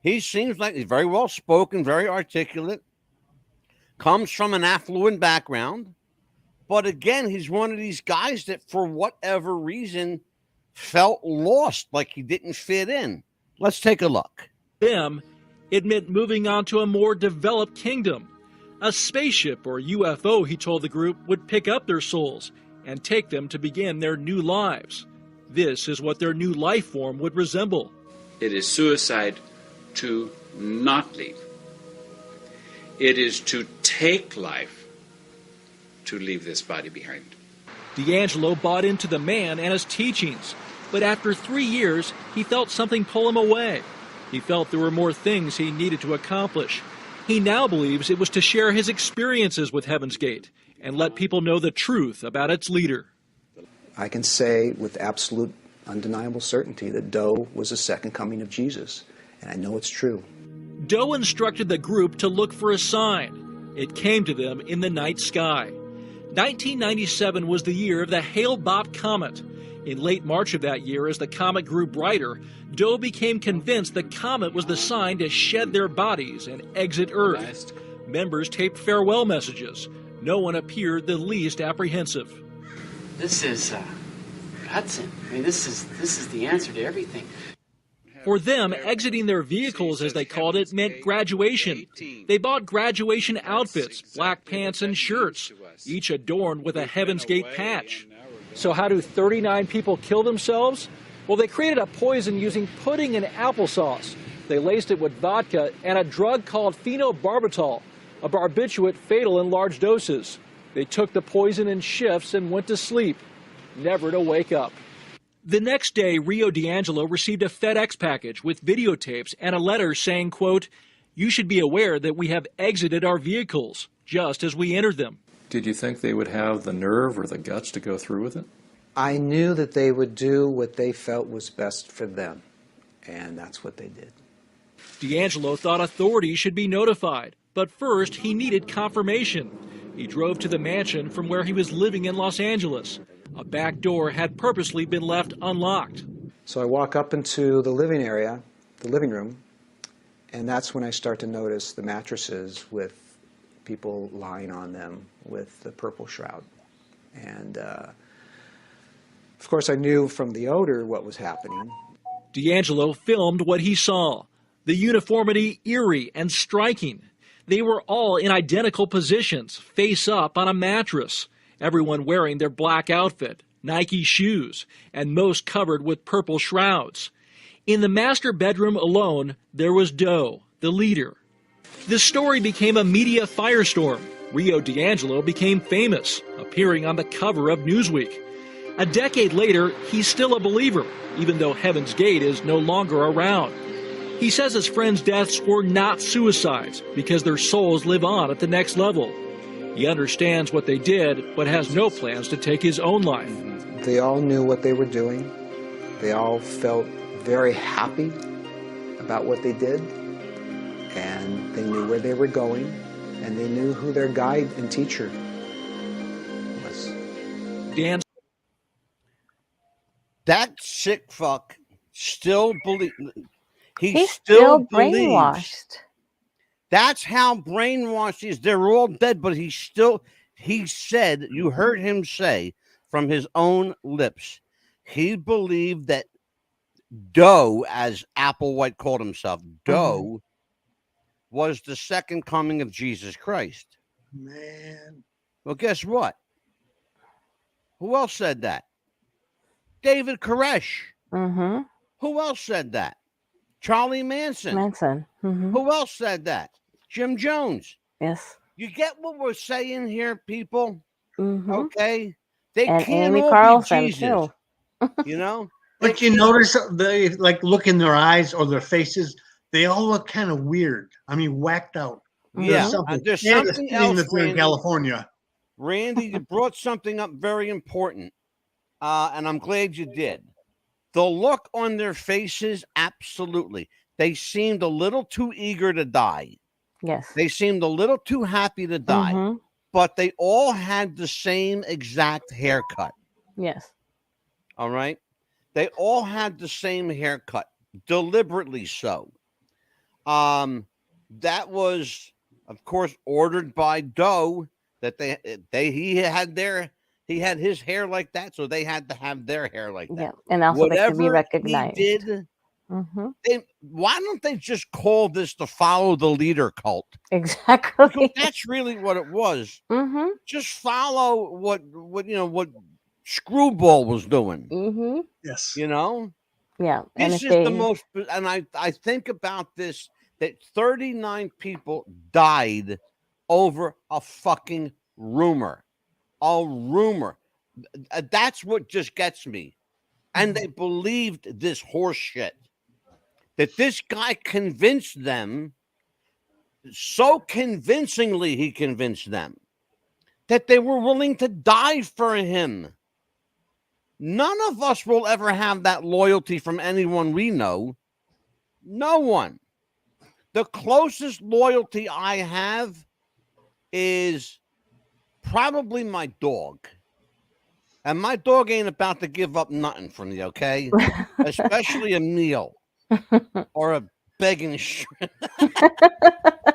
He seems like he's very well spoken, very articulate, comes from an affluent background. But again, he's one of these guys that for whatever reason felt lost, like he didn't fit in. Let's take a look. Them, it meant moving on to a more developed kingdom. A spaceship or UFO, he told the group, would pick up their souls and take them to begin their new lives. This is what their new life form would resemble. It is suicide to not leave. It is to take life to leave this body behind. D'Angelo bought into the man and his teachings, but after 3 years, he felt something pull him away. He felt there were more things he needed to accomplish. He now believes it was to share his experiences with Heaven's Gate and let people know the truth about its leader. I can say with absolute undeniable certainty that Doe was the second coming of Jesus, and I know it's true. Doe instructed the group to look for a sign. It came to them in the night sky. 1997 was the year of the Hale-Bopp comet. In late March of that year, as the comet grew brighter, Doe became convinced the comet was the sign to shed their bodies and exit Earth. Members taped farewell messages. No one appeared the least apprehensive. This is Hudson. I mean, this is the answer to everything. For them, exiting their vehicles, as they called it, meant graduation. They bought graduation outfits, black pants and shirts, each adorned with a Heaven's Gate patch. So how do 39 people kill themselves? Well, they created a poison using pudding and applesauce. They laced it with vodka and a drug called phenobarbital, a barbiturate fatal in large doses. They took the poison in shifts and went to sleep, never to wake up. The next day, Rio D'Angelo received a FedEx package with videotapes and a letter saying, quote, "You should be aware that we have exited our vehicles, just as we entered them." Did you think they would have the nerve or the guts to go through with it? I knew that they would do what they felt was best for them, and that's what they did. D'Angelo thought authorities should be notified, but first he needed confirmation. He drove to the mansion from where he was living in Los Angeles. A back door had purposely been left unlocked. So I walk up into the living area, the living room, and that's when I start to notice the mattresses with people lying on them with the purple shroud. And of course I knew from the odor what was happening. D'Angelo filmed what he saw. The uniformity eerie and striking. They were all in identical positions, face up on a mattress. Everyone wearing their black outfit, Nike shoes, and most covered with purple shrouds. In the master bedroom alone, there was Doe, the leader. The story became a media firestorm. Rio D'Angelo became famous, appearing on the cover of Newsweek. A decade later, he's still a believer, even though Heaven's Gate is no longer around. He says his friends' deaths were not suicides because their souls live on at the next level. He understands what they did, but has no plans to take his own life. They all knew what they were doing. They all felt very happy about what they did. And they knew where they were going. And they knew who their guide and teacher was. Dan. That sick fuck still believes. He's still brainwashed. That's how brainwashed he is. They're all dead, but he said, you heard him say from his own lips, he believed that Doe, as Applewhite called himself, Doe was the second coming of Jesus Christ. Man. Well, guess what? Who else said that? David Koresh. Mm-hmm. Who else said that? Charlie Manson. Mm-hmm. Who else said that? Jim Jones. Yes. You get what we're saying here, people? Mm-hmm. Okay? They and can't Amy all Carlson, be Jesus. Too. You know? But you notice they like look in their eyes or their faces, they all look kind of weird. I mean, whacked out. Yeah. There's There's something else, that's in California. Randy, you brought something up very important. And I'm glad you did. The look on their faces, absolutely. They seemed a little too eager to die. Yes. They seemed a little too happy to die. But they all had the same exact haircut. Yes. All right? They all had the same haircut, deliberately so. That was, of course, ordered by Doe, that he had his hair like that, so they had to have their hair like that. Yeah, and also whatever they could be recognized. He did, why don't they just call this the follow the leader cult? Exactly. Because that's really what it was. Just follow what Screwball was doing. Yes. You know? Yeah. This is the most, and I think about this, that 39 people died over a fucking rumor. A rumor. That's what just gets me. And they believed this horse shit. That this guy convinced them, so convincingly he convinced them, that they were willing to die for him. None of us will ever have that loyalty from anyone we know. No one. The closest loyalty I have is probably my dog. And my dog ain't about to give up nothing for me, okay? Especially a meal or a begging shrimp.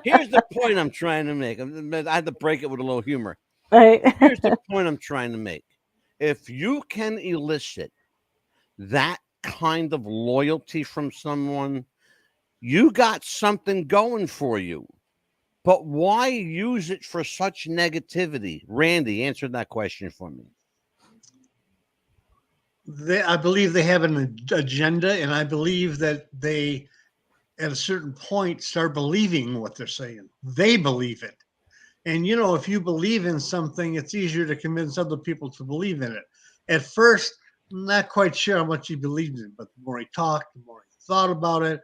Here's the point I'm trying to make. I had to break it with a little humor. Here's the point I'm trying to make. If you can elicit that kind of loyalty from someone, you got something going for you. But why use it for such negativity? Randy, answer that question for me. I believe they have an agenda, and I believe that they, at a certain point, start believing what they're saying. They believe it. And, if you believe in something, it's easier to convince other people to believe in it. At first, I'm not quite sure how much he believed in it, but the more he talked, the more he thought about it.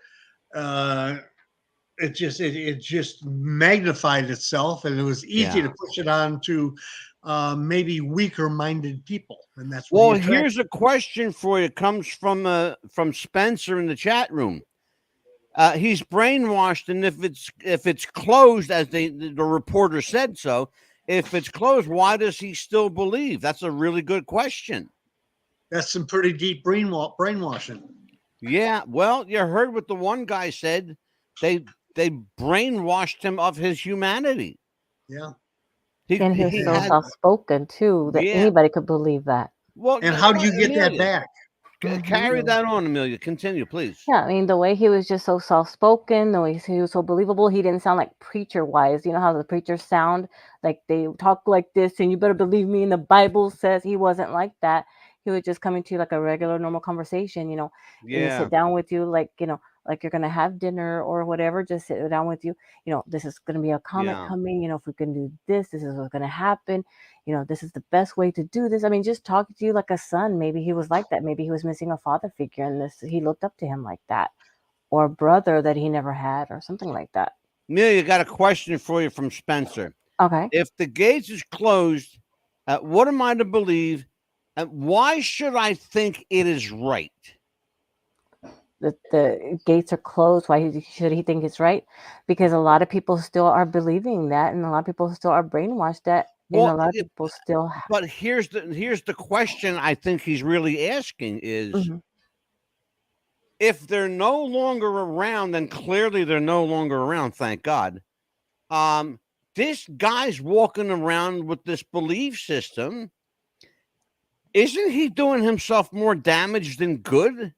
It just magnified itself, and it was easy to push it on to maybe weaker-minded people, and that's what. Well, here's a question for you. It comes from Spencer in the chat room. He's brainwashed, and if it's closed, as the reporter said so, if it's closed, why does he still believe? That's a really good question. That's some pretty deep brainwashing. Yeah, well, you heard what the one guy said. They brainwashed him of his humanity. Yeah. And he's so soft-spoken, too, that anybody could believe that. Well, and how do you get that back? Carry that on, Amelia. Continue, please. Yeah, I mean, the way he was just so soft-spoken, the way he was so believable, he didn't sound like preacher-wise. You know how the preachers sound? Like they talk like this, and you better believe me, and the Bible says he wasn't like that. he would just come into like a regular normal conversation, and Yeah. sit down with you like, like you're gonna have dinner or whatever, just sit down with you. This is gonna be a comet coming, if we can do this is what's gonna happen. This is the best way to do this. I mean, just talking to you like a son. Maybe he was like that. Maybe he was missing a father figure and he looked up to him like that. Or a brother that he never had or something like that. Amelia, got a question for you from Spencer. Okay. If the gates is closed, what am I to believe? And why should I think it is right? That the gates are closed. Why should he think it's right? Because a lot of people still are believing that, and a lot of people still are brainwashed that, and a lot of people still. But here's the question I think he's really asking is, if they're no longer around, then clearly they're no longer around. Thank God. This guy's walking around with this belief system. Isn't he doing himself more damage than good?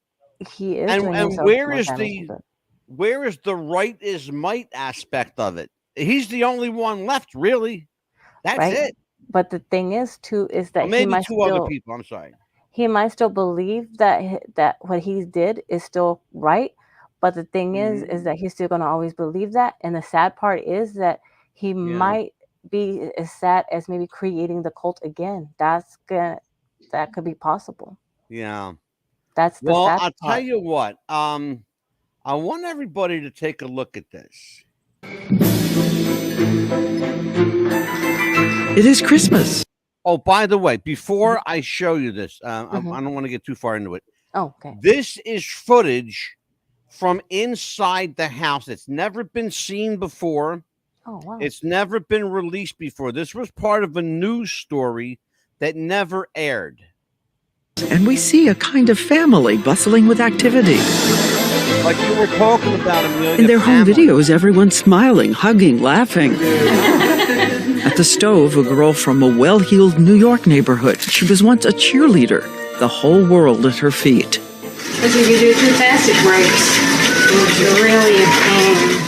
He is. And where is the right is might aspect of it? He's the only one left, really. That's it. But the thing is, too, is that maybe other people. I'm sorry. He might still believe that what he did is still right, but the thing is that he's still going to always believe that. And the sad part is that he might be as sad as maybe creating the cult again. That could be possible. Yeah. That's the sad part. I'll tell you what. I want everybody to take a look at this. It is Christmas. Oh, by the way, before I show you this, I don't want to get too far into it. Oh, okay. This is footage from inside the house. It's never been seen before. Oh, wow. It's never been released before. This was part of a news story that never aired. And we see a kind of family bustling with activity. Like you were talking about, Amelia. In their home videos, everyone's smiling, hugging, laughing. At the stove, a girl from a well-heeled New York neighborhood. She was once a cheerleader. The whole world at her feet. Because if you do too fast, it breaks. You're really in pain.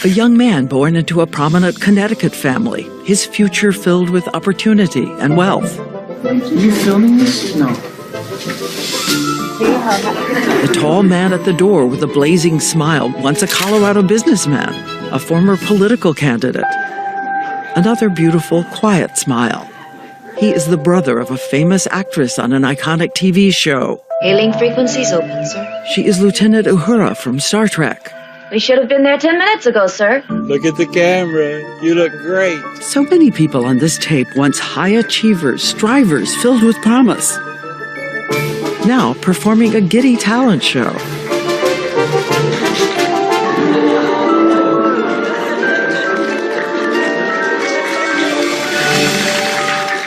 A young man born into a prominent Connecticut family. His future filled with opportunity and wealth. Are you filming this? No. The tall man at the door with a blazing smile, once a Colorado businessman, a former political candidate. Another beautiful, quiet smile. He is the brother of a famous actress on an iconic TV show. Hailing frequencies open, sir. She is Lieutenant Uhura from Star Trek. We should have been there 10 minutes ago, sir. Look at the camera. You look great. So many people on this tape once high achievers, strivers filled with promise. Now performing a giddy talent show.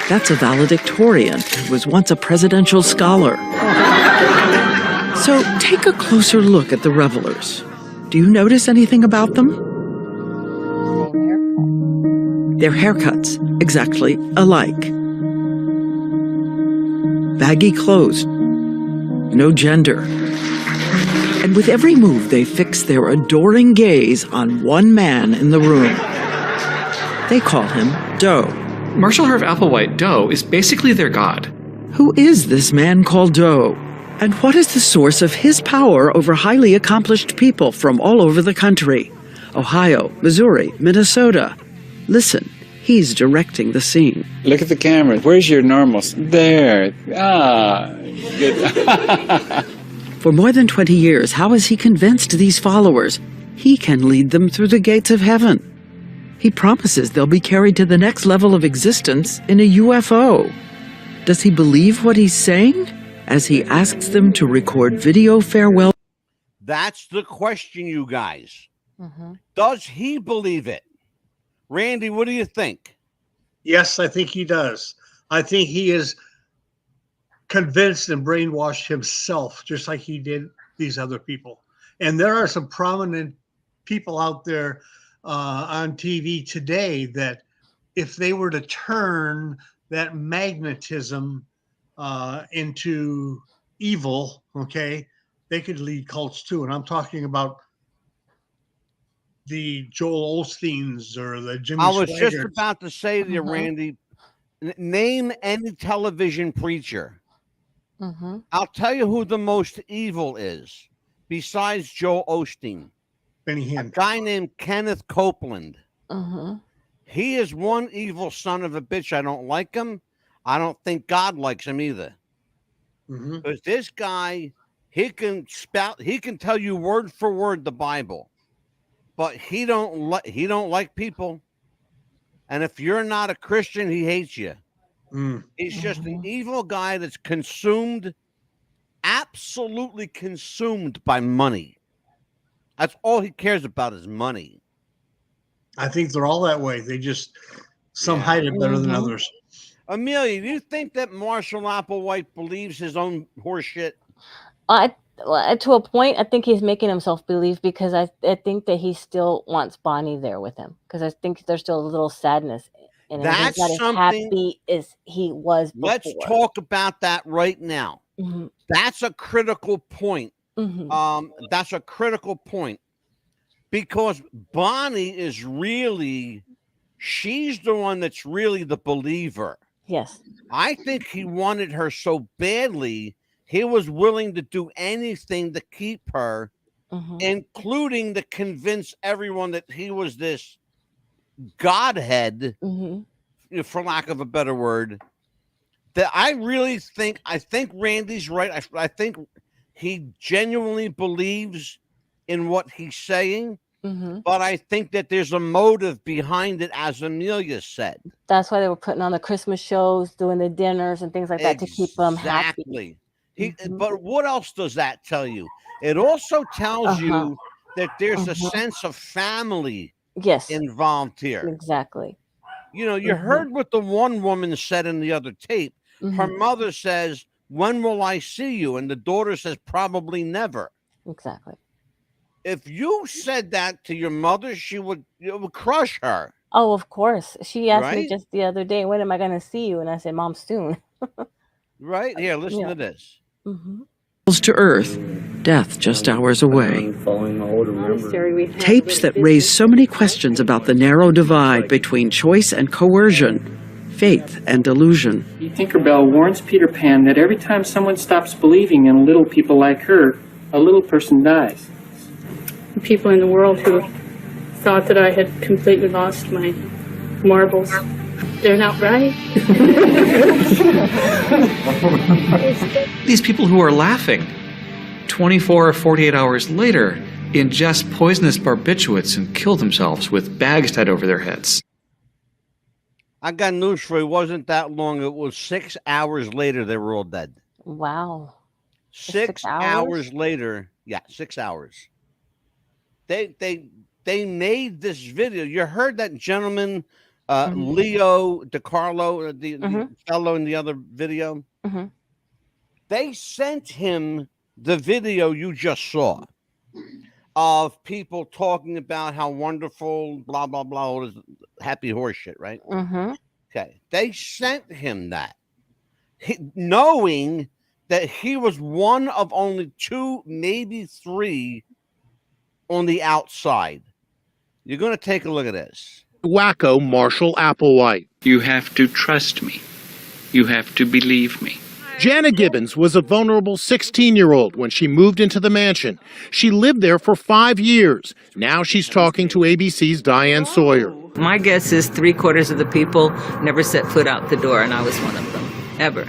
That's a valedictorian who was once a presidential scholar. So take a closer look at the revelers. Do you notice anything about them? Their haircuts, exactly alike. Baggy clothes, no gender. And with every move, they fix their adoring gaze on one man in the room. They call him Doe. Marshall Applewhite, Doe, is basically their god. Who is this man called Doe? And what is the source of his power over highly accomplished people from all over the country? Ohio, Missouri, Minnesota. Listen, he's directing the scene. Look at the camera. Where's your normal? There. Ah, good. For more than 20 years, how has he convinced these followers he can lead them through the gates of heaven? He promises they'll be carried to the next level of existence in a UFO. Does he believe what he's saying? As he asks them to record video farewell. That's the question, you guys. Does he believe it? Randy, what do you think? Yes, I think he does. I think he is convinced and brainwashed himself, just like he did these other people. And there are some prominent people out there on TV today that if they were to turn that magnetism into evil, okay, they could lead cults too. And I'm talking about the Joel Osteens or the Jimmy I was Swaggarts. just about to say to you, Randy, name any television preacher I'll tell you who the most evil is, besides Joel Osteen. Benny Hinn. A guy named Kenneth Copeland. He is one evil son of a bitch. I don't like him. I don't think God likes him either. Because this guy, he can tell you word for word the Bible, but he don't like people. And if you're not a Christian, he hates you. He's just an evil guy that's absolutely consumed by money. That's all he cares about is money. I think they're all that way. They just, some hide it better than others. Amelia, do you think that Marshall Applewhite believes his own horseshit? To a point, I think he's making himself believe, because I think that he still wants Bonnie there with him, because I think there's still a little sadness in him. That's he's not as happy as he was before. Let's talk about that right now. That's a critical point. That's a critical point, because Bonnie is really, she's the one that's really the believer. Yes. I think he wanted her so badly, he was willing to do anything to keep her, including to convince everyone that he was this Godhead, for lack of a better word. That I think Randy's right. I think he genuinely believes in what he's saying, but I think that there's a motive behind it, as Amelia said. That's why they were putting on the Christmas shows, doing the dinners and things like that to keep them happy. But what else does that tell you? It also tells you that there's a sense of family involved here. Exactly. You know, you heard what the one woman said in the other tape. Her mother says, "When will I see you?" And the daughter says, "Probably never." Exactly. If you said that to your mother, it would crush her. Oh, of course. She asked me just the other day, "When am I going to see you?" And I said, "Mom, soon." Right? Here, listen to this. To Earth, death just hours away. Tapes that raise so many questions about the narrow divide between choice and coercion, faith and delusion. Tinkerbell warns Peter Pan that every time someone stops believing in little people like her, a little person dies. People in the world who thought that I had completely lost my marbles. They're not right. These people who are laughing 24 or 48 hours later ingest poisonous barbiturates and kill themselves with bags tied over their heads. I got news for you. It wasn't that long. It was 6 hours later they were all dead. Wow. 6 hours later. Yeah, 6 hours. They made this video. You heard that gentleman, Leo DiCarlo, the fellow in the other video. They sent him the video you just saw of people talking about how wonderful, blah, blah, blah, all this happy horse shit, right? Okay. They sent him that, knowing that he was one of only 2, maybe 3 on the outside. You're going to take a look at this. Wacko Marshall Applewhite. You have to trust me. You have to believe me. Jana Gibbons was a vulnerable 16-year-old when she moved into the mansion. She lived there for 5 years. Now she's talking to ABC's Diane Sawyer. My guess is 3/4 of the people never set foot out the door, and I was one of them. Ever.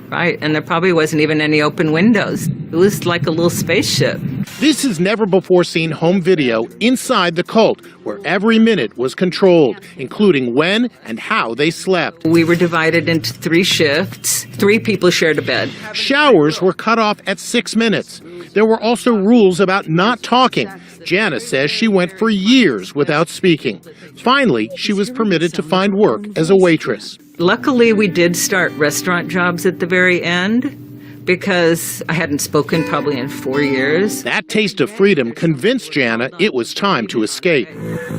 Right? And there probably wasn't even any open windows. It was like a little spaceship. This is never-before-seen home video inside the cult, where every minute was controlled, including when and how they slept. We were divided into 3 shifts. 3 people shared a bed. Showers were cut off at 6 minutes. There were also rules about not talking. Jana says she went for years without speaking. Finally, she was permitted to find work as a waitress. Luckily, we did start restaurant jobs at the very end, because I hadn't spoken probably in 4 years. That taste of freedom convinced Jana it was time to escape.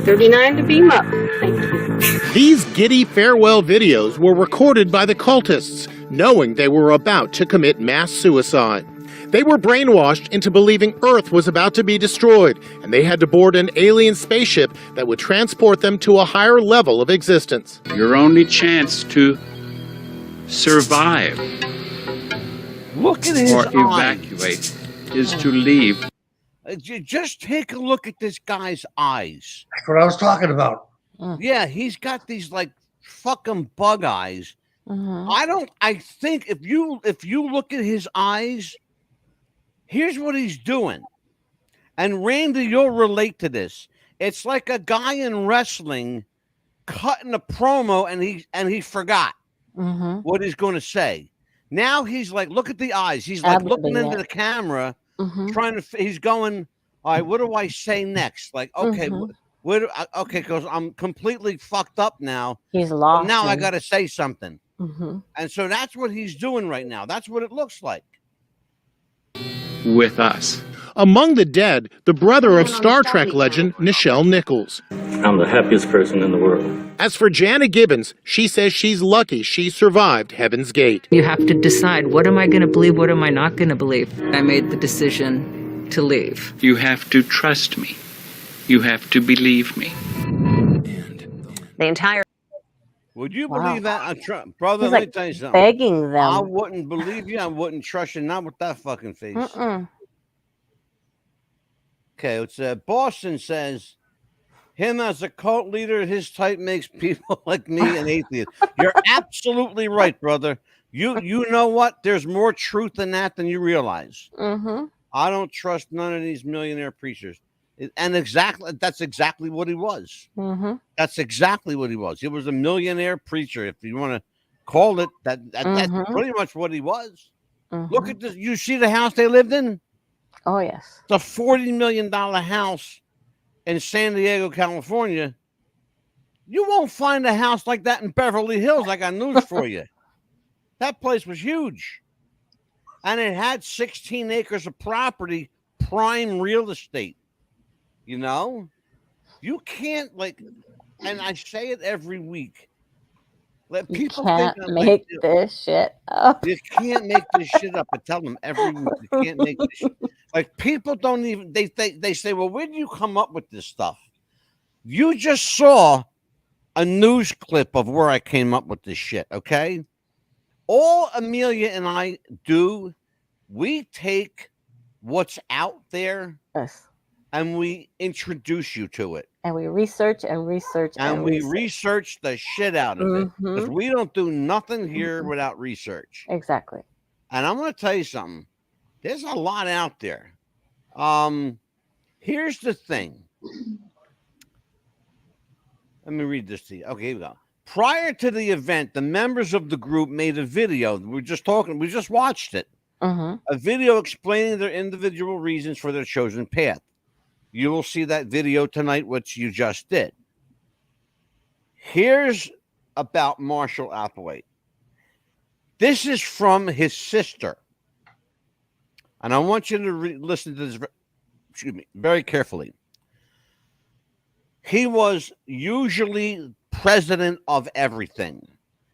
39 to beam up. Thank you. These giddy farewell videos were recorded by the cultists, knowing they were about to commit mass suicide. They were brainwashed into believing Earth was about to be destroyed, and they had to board an alien spaceship that would transport them to a higher level of existence. Your only chance to survive Look at his or eyes. evacuate is to leave. Just take a look at this guy's eyes. That's what I was talking about. Yeah, he's got these like fucking bug eyes. I think if you look at his eyes, here's what he's doing. And Randy, you'll relate to this. It's like a guy in wrestling cutting a promo and he forgot what he's going to say. Now he's like, look at the eyes. He's like looking into the camera, he's going, all right, what do I say next? Like, okay, okay, because I'm completely fucked up now. He's lost. Now I got to say something. And so that's what he's doing right now. That's what it looks like. With us. Among the dead, the brother of Star Trek legend Nichelle Nichols. I'm the happiest person in the world. As for Jana Gibbons, she says she's lucky she survived Heaven's Gate. You have to decide, what am I going to believe? What am I not going to believe? I made the decision to leave. You have to trust me. You have to believe me. The entire... Would you believe that? Brother, He's let like me tell you something. begging them. I wouldn't believe you. I wouldn't trust you. Not with that fucking face. Okay, it's Boston says, him as a cult leader, his type makes people like me an atheist. You're absolutely right, brother. You know what? There's more truth in that than you realize. I don't trust none of these millionaire preachers. And that's exactly what he was. That's exactly what he was. He was a millionaire preacher, if you want to call it that. That's pretty much what he was. Look at this. You see the house they lived in? Oh, yes. It's a $40 million house in San Diego, California. You won't find a house like that in Beverly Hills. I got news for you. That place was huge. And it had 16 acres of property, prime real estate. You know? You can't, like, and I say it every week. Let people can't think make this shit up. You can't make this shit up. I tell them every week. You can't make this shit. Like, people don't even, they say, well, where do you come up with this stuff? You just saw a news clip of where I came up with this shit, okay? All Amelia and I do, we take what's out there and we introduce you to it. And we research and research and we research the shit out of it. Because we don't do nothing here without research. Exactly. And I'm going to tell you something. There's a lot out there. Here's the thing. Let me read this to you. Okay, here we go. Prior to the event, the members of the group made a video. We just watched it. A video explaining their individual reasons for their chosen path. You will see that video tonight, which you just did. Here's about Marshall Applewhite. This is from his sister. And I want you to listen to this very carefully. He was usually president of everything,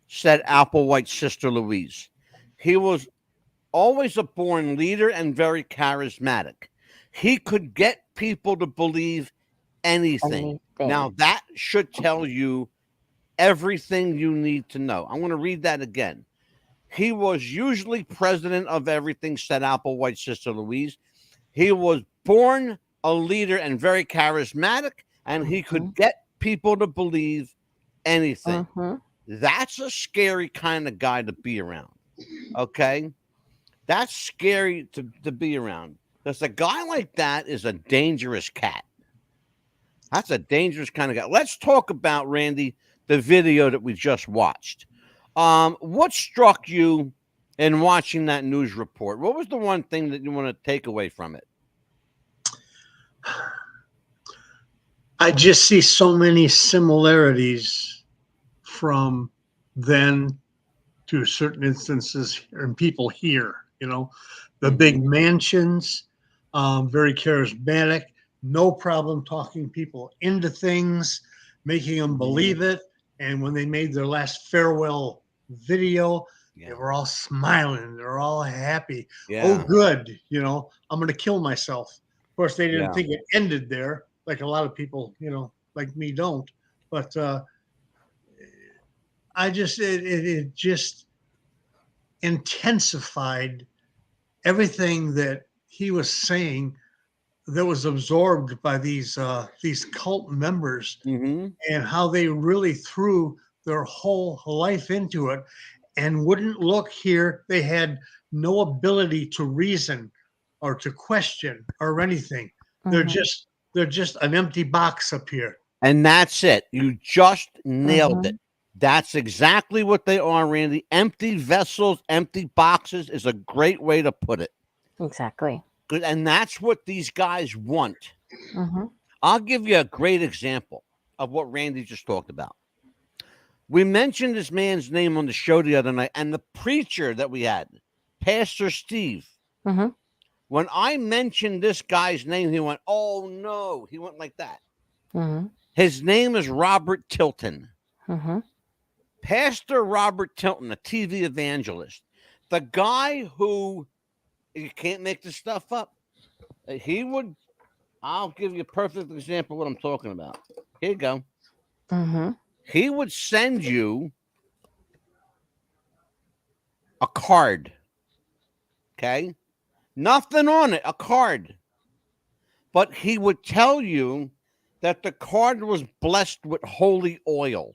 said Applewhite's sister Louise. He was always a born leader and very charismatic. He could get people to believe anything. Now, that should tell you everything you need to know. I'm going to read that again. He was usually president of everything, said Applewhite's sister Louise. He was born a leader and very charismatic, and he could get people to believe anything. That's a scary kind of guy to be around. Okay? That's scary to be around. Because a guy like that is a dangerous cat. That's a dangerous kind of guy. Let's talk about, Randy, the video that we just watched. What struck you in watching that news report? What was the one thing that you want to take away from it? I just see so many similarities from then to certain instances and people here, you know, the big mansions, very charismatic, no problem talking people into things, making them believe it. And when they made their last farewell video, they were all smiling. They're all happy. Oh, good. You know, I'm going to kill myself. Of course, they didn't think it ended there, like a lot of people, you know, like me don't. But it just intensified everything that he was saying that was absorbed by these cult members, Mm-hmm. and how they really threw their whole life into it and wouldn't look here. They had no ability to reason or to question or anything. They're just an empty box up here. And that's it. You just nailed it. That's exactly what they are, Randy. Empty vessels, empty boxes is a great way to put it. Exactly. Good. And that's what these guys want. Mm-hmm. I'll give you a great example of what Randy just talked about. We mentioned this man's name on the show the other night, and the preacher that we had, Pastor Steve. Mm-hmm. When I mentioned this guy's name, he went, "Oh no!" He went like that. Mm-hmm. His name is Robert Tilton. Mm-hmm. Pastor Robert Tilton, a TV evangelist, the guy who, you can't make this stuff up. He would, I'll give you a perfect example of what I'm talking about. Here you go. Mm-hmm. He would send you a card. Okay? Nothing on it, a card. But he would tell you that the card was blessed with holy oil.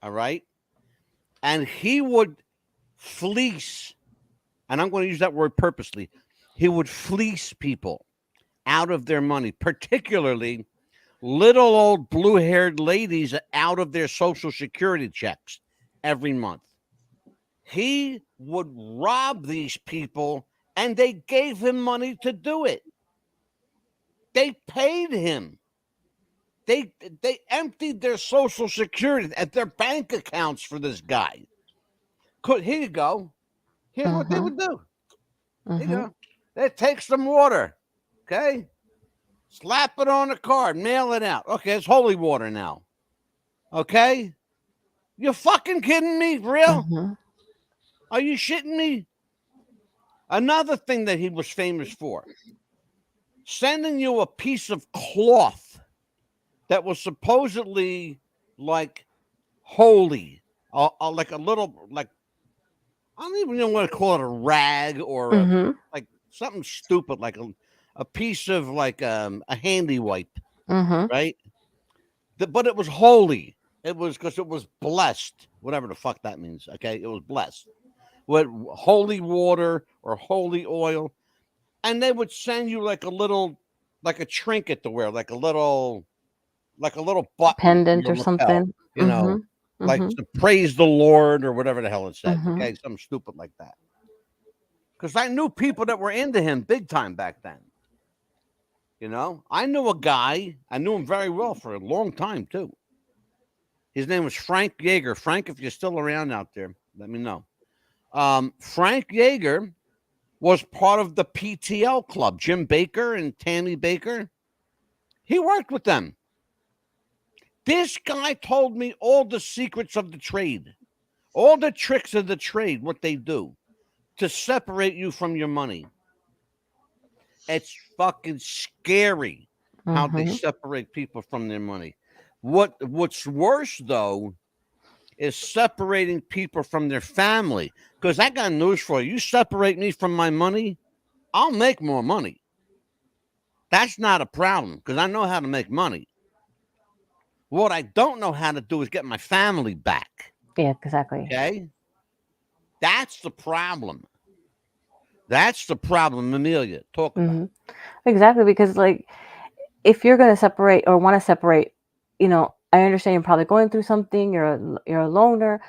All right? And he would fleece, and I'm going to use that word purposely, he would fleece people out of their money, particularly little old blue-haired ladies out of their Social Security checks every month. He would rob these people, and they gave him money to do it. They paid him. They emptied their Social Security at their bank accounts for this guy. Here you go. Here's what they would do. Here you go. They take some water, okay? Slap it on a card, mail it out. Okay, it's holy water now. Okay? You fucking kidding me? For real? Are you shitting me? Another thing that he was famous for, sending you a piece of cloth that was supposedly like holy, like a little, like, I don't even know what to call it, a rag or like something stupid, like a piece of like a handy wipe, right? But it was holy. It was because it was blessed, whatever the fuck that means. Okay, it was blessed with holy water or holy oil, and they would send you like a little, like a trinket to wear, like a little button, pendant or something, you know, like to praise the Lord or whatever the hell it said. Okay, something stupid like that. Because I knew people that were into him big time back then. You know, I knew a guy, I knew him very well for a long time too. His name was Frank Yeager. Frank, if you're still around out there, let me know. Frank Yeager was part of the PTL club, Jim Baker and Tammy Baker. He worked with them. This guy told me all the secrets of the trade, all the tricks of the trade, what they do to separate you from your money. It's fucking scary how they separate people from their money. What's worse, though, is separating people from their family. Because I got news for you. You separate me from my money, I'll make more money. That's not a problem because I know how to make money. What I don't know how to do is get my family back. Yeah, exactly. Okay? That's the problem. That's the problem, Amelia. Talk about it. Exactly, because like if you're going to separate or want to separate, you know, I understand you're probably going through something, you're a loner.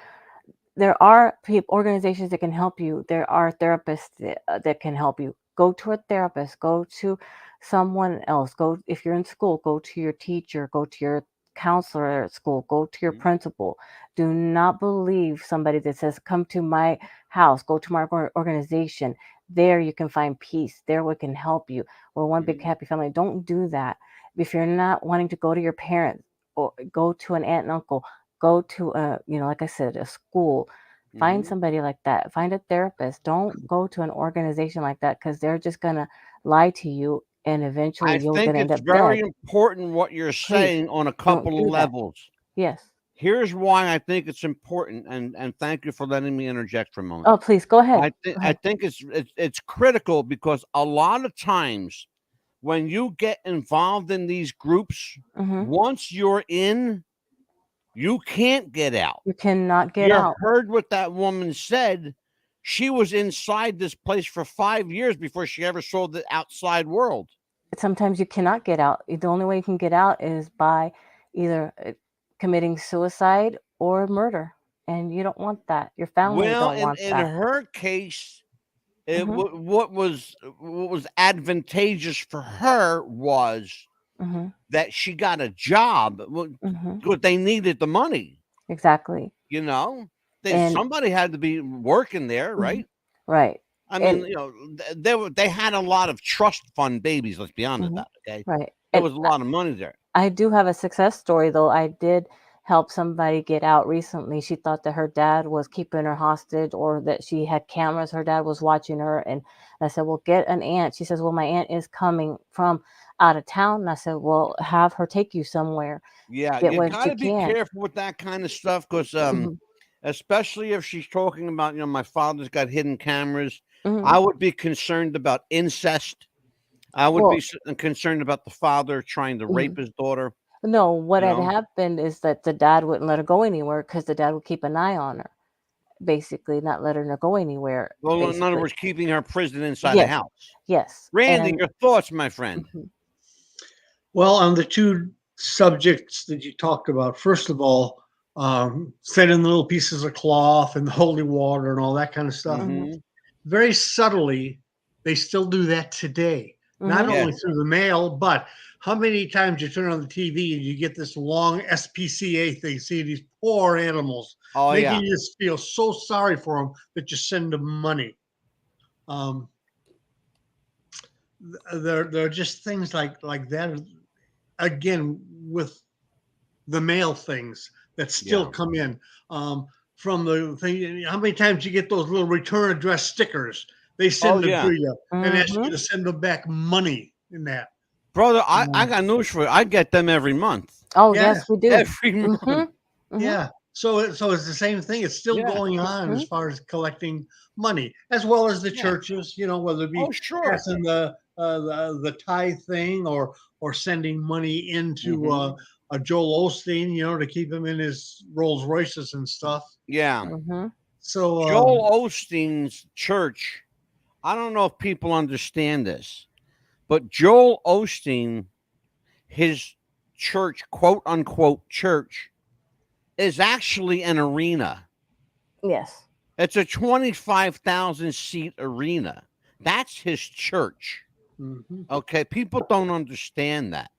There are organizations that can help you. There are therapists that can help you. Go to a therapist, go to someone else. Go, if you're in school, go to your teacher, go to your counselor at school, go to your principal. Do not believe somebody that says, come to my house, go to my organization. There you can find peace. There we can help you. We're one big happy family. Don't do that. If you're not wanting to go to your parents or go to an aunt and uncle, go to a, you know, like I said, a school. Find somebody like that. Find a therapist. Don't go to an organization like that because they're just gonna lie to you, and eventually you're gonna end up dead. I think it's very important what you're saying on a couple of levels. Yes. Here's why I think it's important, and thank you for letting me interject for a moment. Oh, please go ahead. I think it's critical because a lot of times when you get involved in these groups, once you're in, you can't get out. You cannot get out. You heard what that woman said. She was inside this place for 5 years before she ever saw the outside world. Sometimes you cannot get out. The only way you can get out is by either committing suicide or murder, and you don't want that. Your family don't want that. In her case, what was advantageous for her was that she got a job. They needed the money. Exactly. You know, somebody had to be working there, right? Right. I mean, they had a lot of trust fund babies. Let's be honest about it. Okay. Right. There was a lot of money there. I do have a success story, though. I did help somebody get out recently. She thought that her dad was keeping her hostage, or that she had cameras. Her dad was watching her. And I said, well, get an aunt. She says, well, my aunt is coming from out of town. And I said, well, have her take you somewhere. Yeah. You got to be careful with that kind of stuff because especially if she's talking about, my father's got hidden cameras. I would be concerned about incest. I would be concerned about the father trying to rape his daughter. No, what had happened is that the dad wouldn't let her go anywhere because the dad would keep an eye on her, basically not letting her go anywhere. Well, basically. in other words, keeping her prisoned inside the house. Yes. Randy, your thoughts, my friend? Well, on the two subjects that you talked about, first of all, sending little pieces of cloth and the holy water and all that kind of stuff. Very subtly, they still do that today. Not only through the mail, but how many times you turn on the TV and you get this long SPCA thing, see these poor animals, making you feel so sorry for them that you send them money. There are just things like that. Again, with the mail things that still come in from the thing. How many times you get those little return address stickers? They send them to you and ask you to send them back money in that. Brother, I got news for you. I get them every month. Oh, yes, we do. Every month. Yeah. So it's the same thing. It's still going on as far as collecting money, as well as the churches, whether it be passing the tithe thing or sending money into a Joel Osteen, to keep him in his Rolls Royces and stuff. Yeah. So Joel Osteen's church, I don't know if people understand this, but Joel Osteen, his church, quote unquote church, is actually an arena. Yes. It's a 25,000 seat arena. That's his church. Okay. People don't understand that.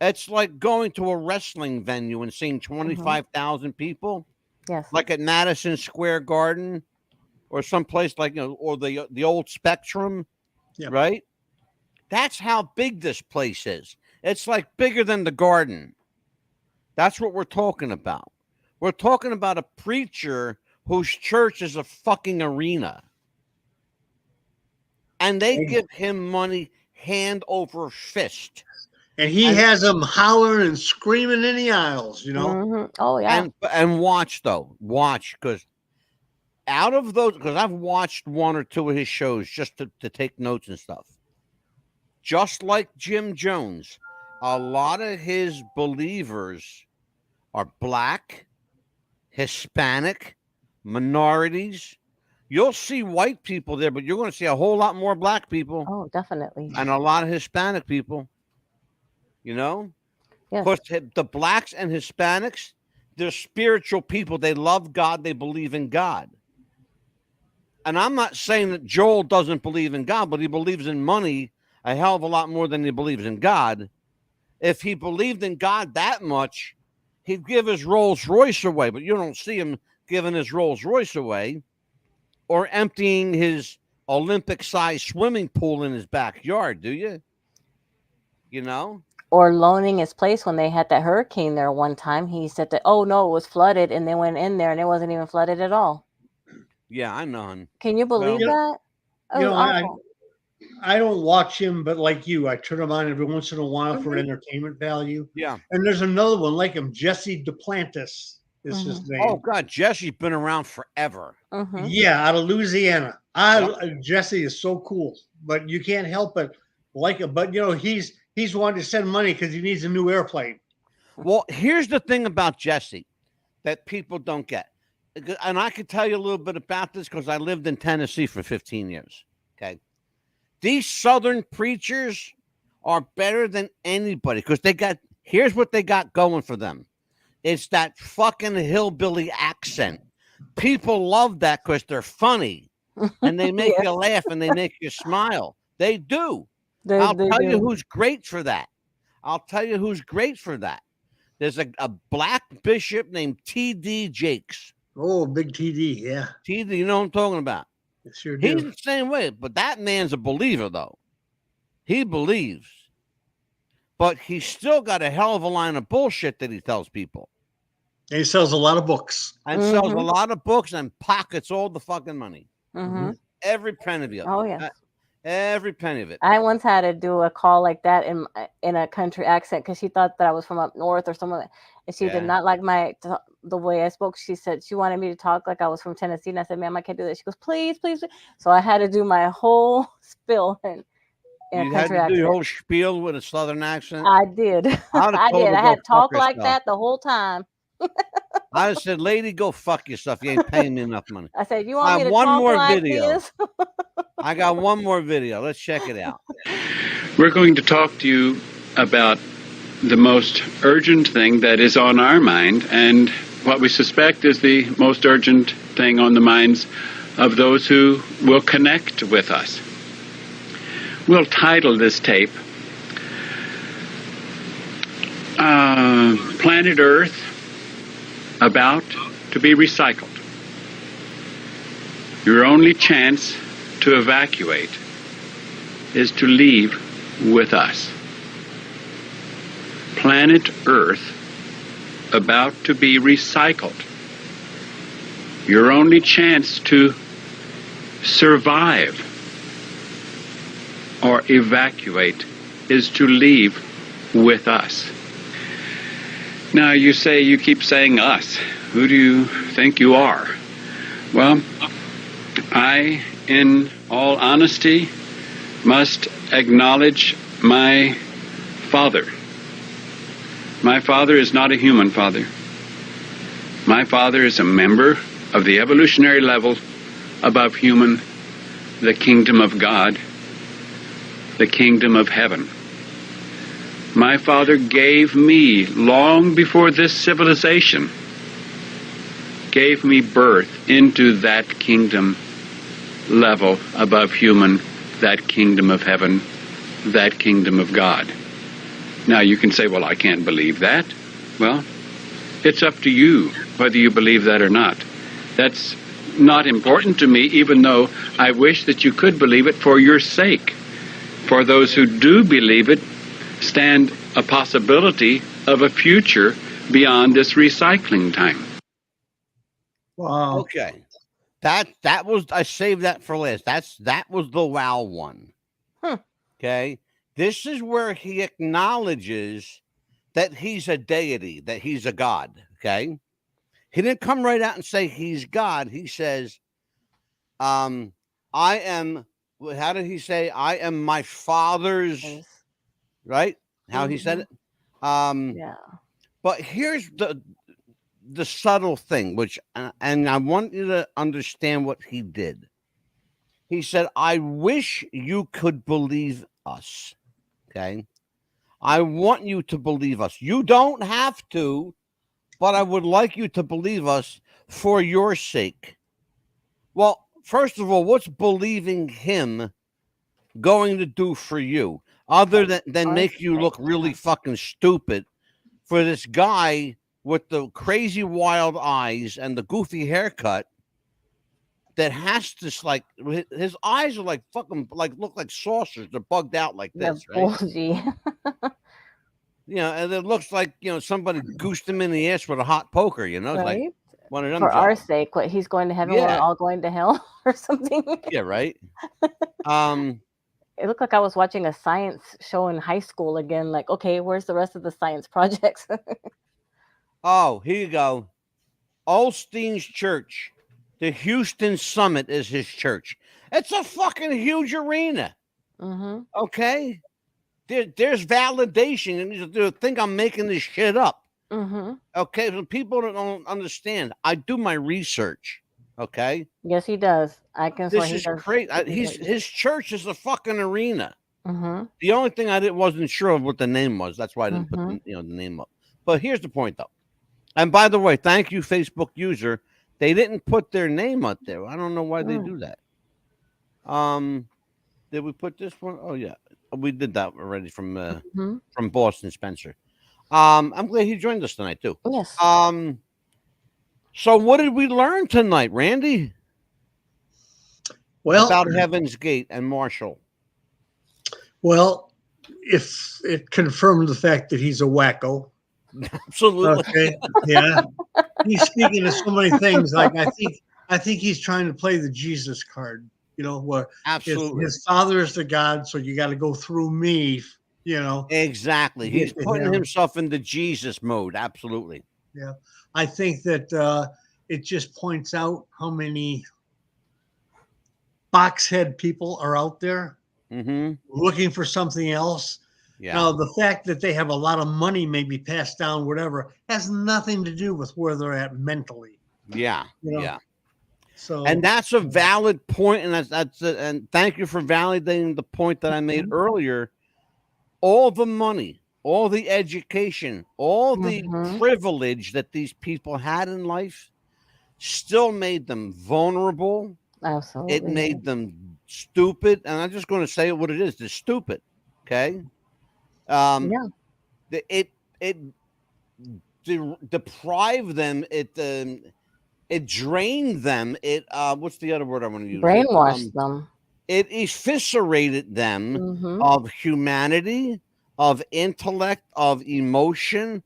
It's like going to a wrestling venue and seeing 25,000 people. Yes. Like at Madison Square Garden or someplace like, or the old Spectrum. Right. That's how big this place is. It's like bigger than the Garden. That's what we're talking about. We're talking about a preacher whose church is a fucking arena. And they give him money hand over fist. And he has them hollering and screaming in the aisles, Oh, yeah. And watch, because out of those, because I've watched one or two of his shows just to take notes and stuff. Just like Jim Jones, a lot of his believers are black, Hispanic, minorities. You'll see white people there, but you're going to see a whole lot more black people. Oh, definitely. And a lot of Hispanic people. Yes. Because the blacks and Hispanics, they're spiritual people. They love God. They believe in God. And I'm not saying that Joel doesn't believe in God, but he believes in money a hell of a lot more than he believes in God. If he believed in God that much, he'd give his Rolls Royce away, but you don't see him giving his Rolls Royce away or emptying his Olympic-sized swimming pool in his backyard, do you? Or loaning his place when they had that hurricane there one time. He said that, oh, no, it was flooded, and they went in there, and it wasn't even flooded at all. Yeah, I know. Can you believe that? I I don't watch him, but like you, I turn him on every once in a while for entertainment value. Yeah. And there's another one like him, Jesse Duplantis is his name. Oh God, Jesse's been around forever. Yeah, out of Louisiana. Jesse is so cool, but you can't help but like him. But he's wanted to send money because he needs a new airplane. Well, here's the thing about Jesse that people don't get. And I could tell you a little bit about this because I lived in Tennessee for 15 years. Okay. These Southern preachers are better than anybody because here's what they got going for them. It's that fucking hillbilly accent. People love that because they're funny and they make you laugh and they make you smile. They do. I'll tell you who's great for that. There's a black bishop named T.D. Jakes. Oh, big TD, yeah. TD, you know what I'm talking about? Sure do. He's the same way, but that man's a believer, though. He believes. But he's still got a hell of a line of bullshit that he tells people. And he sells a lot of books. And sells a lot of books and pockets all the fucking money. Every penny of it. Oh, yeah. Every penny of it. I once had to do a call like that in a country accent because she thought that I was from up north or something. And she did not like the way I spoke. She said she wanted me to talk like I was from Tennessee. And I said, ma'am, I can't do that. She goes, please, please. So I had to do my whole spiel in you a country had to do your accent. whole spiel with a Southern accent? I did. I did. I had to talk like that the whole time. I said, lady, go fuck yourself. You ain't paying me enough money. I said, you want me to talk like this? I got one more video. Let's check it out. We're going to talk to you about the most urgent thing that is on our mind and what we suspect is the most urgent thing on the minds of those who will connect with us. We'll title this tape Planet Earth About to be Recycled. Your only chance to evacuate is to leave with us. Planet Earth about to be recycled. Your only chance to survive or evacuate is to leave with us. Now you keep saying us. Who do you think you are? Well, I, in all honesty, must acknowledge my father. My father is not a human father. My father is a member of the evolutionary level above human, the kingdom of God, the kingdom of heaven. My father gave me, long before this civilization, gave me birth into that kingdom level above human, that kingdom of heaven, that kingdom of God. Now you can say, well, I can't believe that. Well, it's up to you whether you believe that or not. That's not important to me, even though I wish that you could believe it for your sake. For those who do believe it, stand a possibility of a future beyond this recycling time. Wow. Okay. That was, I saved that for last. That was the wow one. Okay. This is where he acknowledges that he's a deity, that he's a god. Okay. He didn't come right out and say he's God. He says, I am, how did he say? I am my father's, right? How he said it? Yeah. But here's the subtle thing, which, and I want you to understand what he did. He said, I wish you could believe us. Okay. I want you to believe us. You don't have to, but I would like you to believe us for your sake. Well, first of all, what's believing him going to do for you other than make you look really fucking stupid for this guy with the crazy wild eyes and the goofy haircut that has this, like, his eyes are like fucking, like, look like saucers. They're bugged out like this, right? You know, and it looks like, you know, somebody goosed him in the ass with a hot poker, you know, it's like one of them for jobs. our sake, what, he's going to heaven, we're all going to hell or something. Yeah, right. it looked like I was watching a science show in high school again. Like, okay, where's the rest of the science projects? Oh, here you go. Olstein's church. The Houston Summit is his church. It's a fucking huge arena. Mm-hmm. Okay? There's validation. And you think I'm making this shit up. Mm-hmm. Okay? So people don't understand. I do my research. Okay? Yes, he does. I can swear This he is does. crazy. His church is a fucking arena. Mm-hmm. The only thing I wasn't sure of what the name was. That's why I didn't put the name up. But here's the point, though. And by the way, thank you, Facebook user. They didn't put their name up there. I don't know why they do that. Did we put this one? Oh yeah, we did that already from Boston Spencer. I'm glad he joined us tonight too. Yes. So what did we learn tonight, Randy? Well, about Heaven's Gate and Marshall. Well, if it confirmed the fact that he's a wacko. Absolutely. Okay. Yeah. He's speaking of so many things. Like I think he's trying to play the Jesus card. You know, where his father is the God, so you got to go through me. You know. Exactly. He's putting himself into Jesus mode. Absolutely. Yeah. I think that it just points out how many boxhead people are out there looking for something else. Yeah. Now, the fact that they have a lot of money maybe passed down, whatever, has nothing to do with where they're at mentally. Yeah. You know? Yeah. So, and that's a valid point, and and thank you for validating the point that I made earlier. All the money, all the education, all the privilege that these people had in life still made them vulnerable. Absolutely. It made them stupid, and I'm just going to say what it is. They're stupid. Okay. It deprived them. It drained them. It what's the other word I want to use? Brainwashed them. It eviscerated them of humanity, of intellect, of emotion.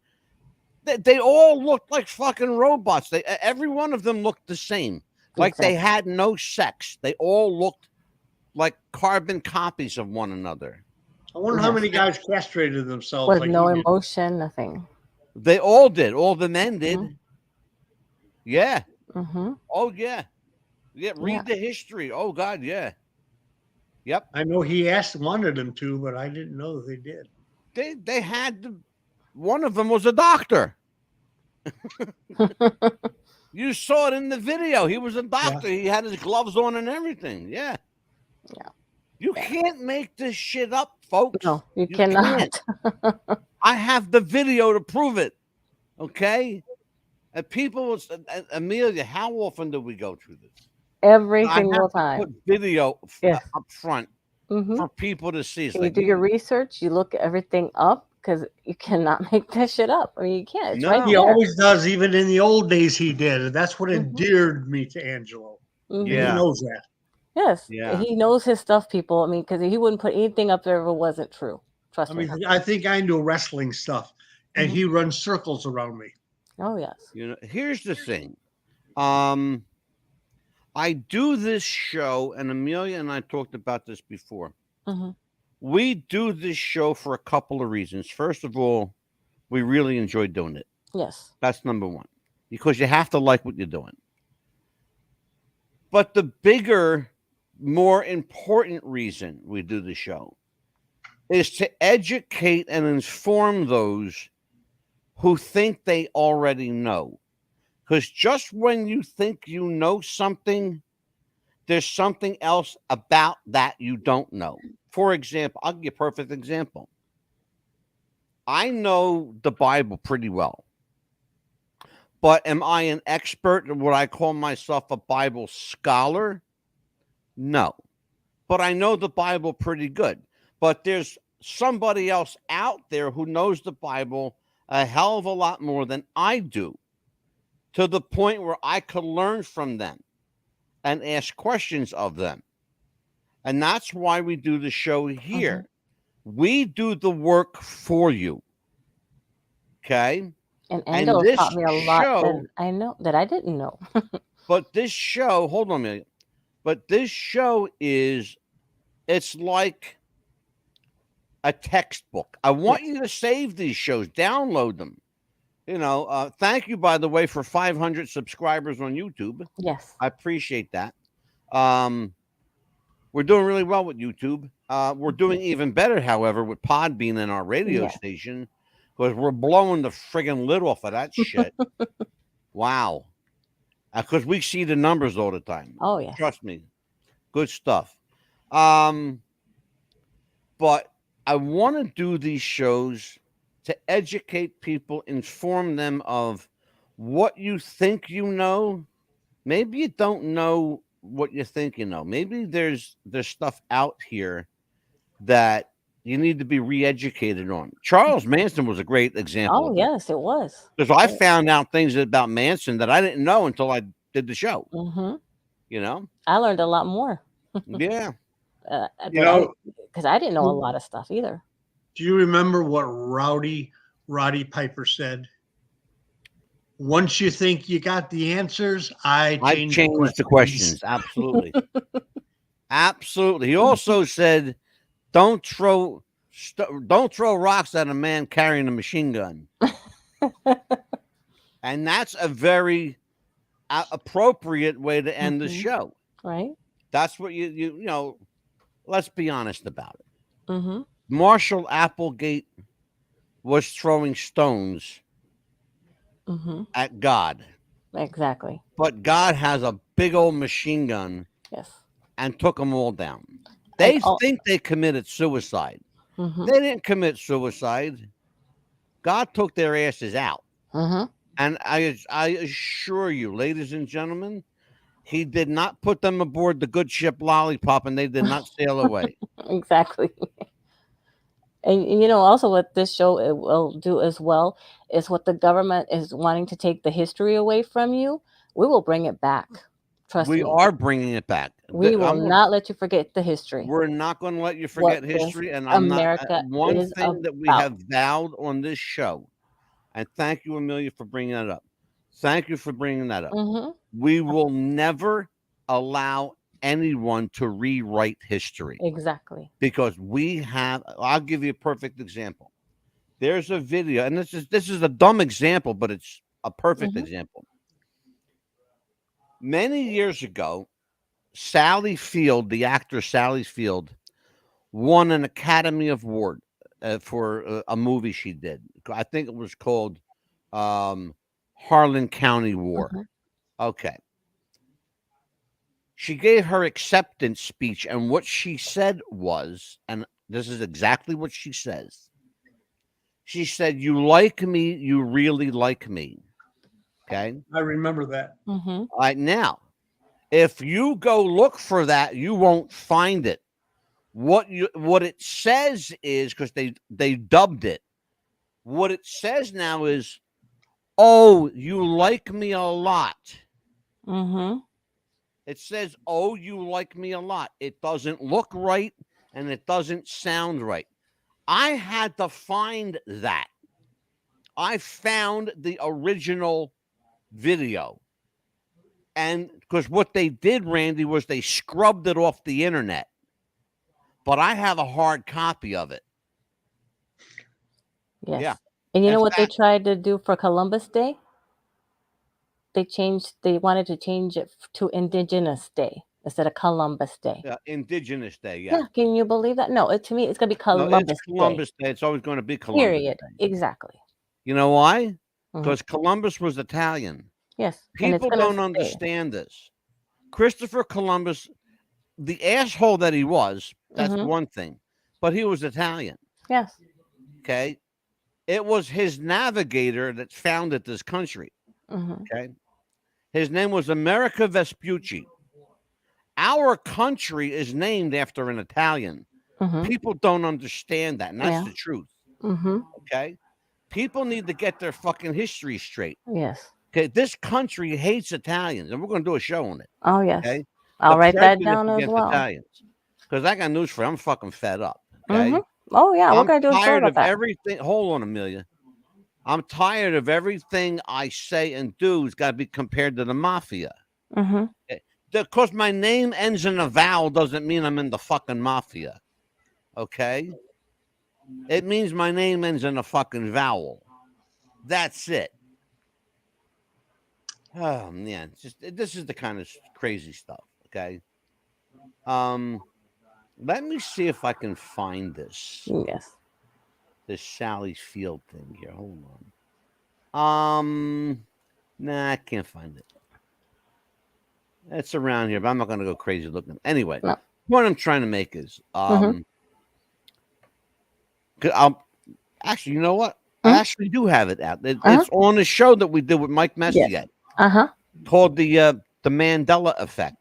They all looked like fucking robots. Every one of them looked the same. Like they had no sex. They all looked like carbon copies of one another. I wonder how many guys castrated themselves. With no emotion, nothing. They all did. All the men did. Yeah. Oh, yeah. Yeah. Read the history. Oh, God. Yeah. Yep. I know he wanted them to, but I didn't know that they did. They had one of them was a doctor. You saw it in the video. He was a doctor. Yeah. He had his gloves on and everything. Yeah. Yeah. You can't make this shit up, folks. No, you cannot. I have the video to prove it. Okay? And people, Amelia, how often do we go through this? Every single time. Put video up front for people to see. You do your research, you look everything up, because you cannot make that shit up. I mean, you can't. It's right he always does. Even in the old days, he did. And that's what endeared me to Angelo. Yeah. He knows that. Yes. Yeah. He knows his stuff, people. I mean, because he wouldn't put anything up there if it wasn't true. Trust me. I think I know wrestling stuff, and he runs circles around me. Oh, yes. You know, here's the thing. I do this show, and Amelia and I talked about this before. We do this show for a couple of reasons. First of all, we really enjoy doing it. Yes. That's number one, because you have to like what you're doing. But the bigger, more important reason we do the show is to educate and inform those who think they already know. Because just when you think you know something, there's something else about that you don't know. For example, I'll give you a perfect example. I know the Bible pretty well. But am I an expert? Would I call myself a Bible scholar? No. But I know the Bible pretty good. But there's somebody else out there who knows the Bible a hell of a lot more than I do, to the point where I could learn from them and ask questions of them. And that's why we do the show here. We do the work for you. Okay? And Angelo taught me a lot that I didn't know. But this show, hold on a minute. But this show it's like a textbook. I want you to save these shows, download them. Thank you, by the way, for 500 subscribers on YouTube. Yes. I appreciate that. We're doing really well with YouTube. We're doing even better, however, with Podbean and our radio station, because we're blowing the friggin' lid off of that shit. Wow. Because we see the numbers all the time. Oh, yeah. Trust me. Good stuff. But I want to do these shows to educate people, inform them of what you think you know. Maybe you don't know what you think you know. Maybe there's stuff out here that you need to be re-educated on. Charles Manson was a great example. Oh, yes, it was. Because I found out things about Manson that I didn't know until I did the show. Mm-hmm. I learned a lot more. Yeah. Because I didn't know a lot of stuff either. Do you remember what Roddy Piper said? Once you think you got the answers, I change the questions. Absolutely. Absolutely. He also said, don't throw rocks at a man carrying a machine gun. And that's a very appropriate way to end the show. Right. That's what you know, let's be honest about it. Marshall Applegate was throwing stones at God. Exactly. But God has a big old machine gun. Yes. And took them all down. They think they committed suicide. They didn't commit suicide. God took their asses out. And I assure you, ladies and gentlemen, he did not put them aboard the good ship Lollipop, and they did not sail away. Exactly. And also what this show it will do as well is what the government is wanting to take the history away from you. We will bring it back. Trust me. We are bringing it back. We will not let you forget the history. We're not going to let you forget history. And I'm America not. One thing that we have vowed on this show, and thank you, Amelia, for bringing that up. Thank you for bringing that up. We will never allow anyone to rewrite history. Exactly. Because I'll give you a perfect example. There's a video, and this is a dumb example, but it's a perfect example. Many years ago, Sally Field, the actor Sally Field, won an Academy Award for a movie she did. I think it was called Harlan County War. Okay. She gave her acceptance speech, and what she said was, and this is exactly what she says. She said, "You like me, you really like me." Okay. I remember that. All right, now, if you go look for that, you won't find it. What it says is, because they dubbed it, what it says now is, "Oh, you like me a lot." It says, "Oh, you like me a lot." It doesn't look right, and it doesn't sound right. I had to find that. I found the original video. And because what they did, Randy, was they scrubbed it off the internet. But I have a hard copy of it. Yes. Yeah. And you know what they tried to do for Columbus Day? They wanted to change it to Indigenous Day instead of Columbus Day. Yeah, Indigenous Day, yeah. Yeah, can you believe that? No, to me, it's going to be Columbus Day. It's always going to be Columbus Period. Day. Exactly. You know why? Because Columbus was Italian. Yes. People don't understand this. Christopher Columbus, the asshole that he was, that's one thing. But he was Italian. Yes. Okay. It was his navigator that founded this country. Okay. His name was America Vespucci. Our country is named after an Italian. People don't understand that, and that's the truth. Okay. People need to get their fucking history straight. Yes. Okay. This country hates Italians, and we're going to do a show on it. Oh, yes. Okay. I'll write that down as well. Because I got news for you. I'm fucking fed up. Okay. Oh, yeah. We're going to do a show about that. Everything. Hold on, Amelia. I'm tired of everything I say and do has got to be compared to the mafia. Because my name ends in a vowel doesn't mean I'm in the fucking mafia. Okay? It means my name ends in a fucking vowel. That's it. Oh man, this is the kind of crazy stuff. Okay. Let me see if I can find this. Yes. This Sally Field thing here. Hold on. Nah, I can't find it. It's around here, but I'm not going to go crazy looking. Anyway, what I'm trying to make is, actually, you know what? I actually do have it out. It's on a show that we did with Mike Messier. Called the Mandela Effect.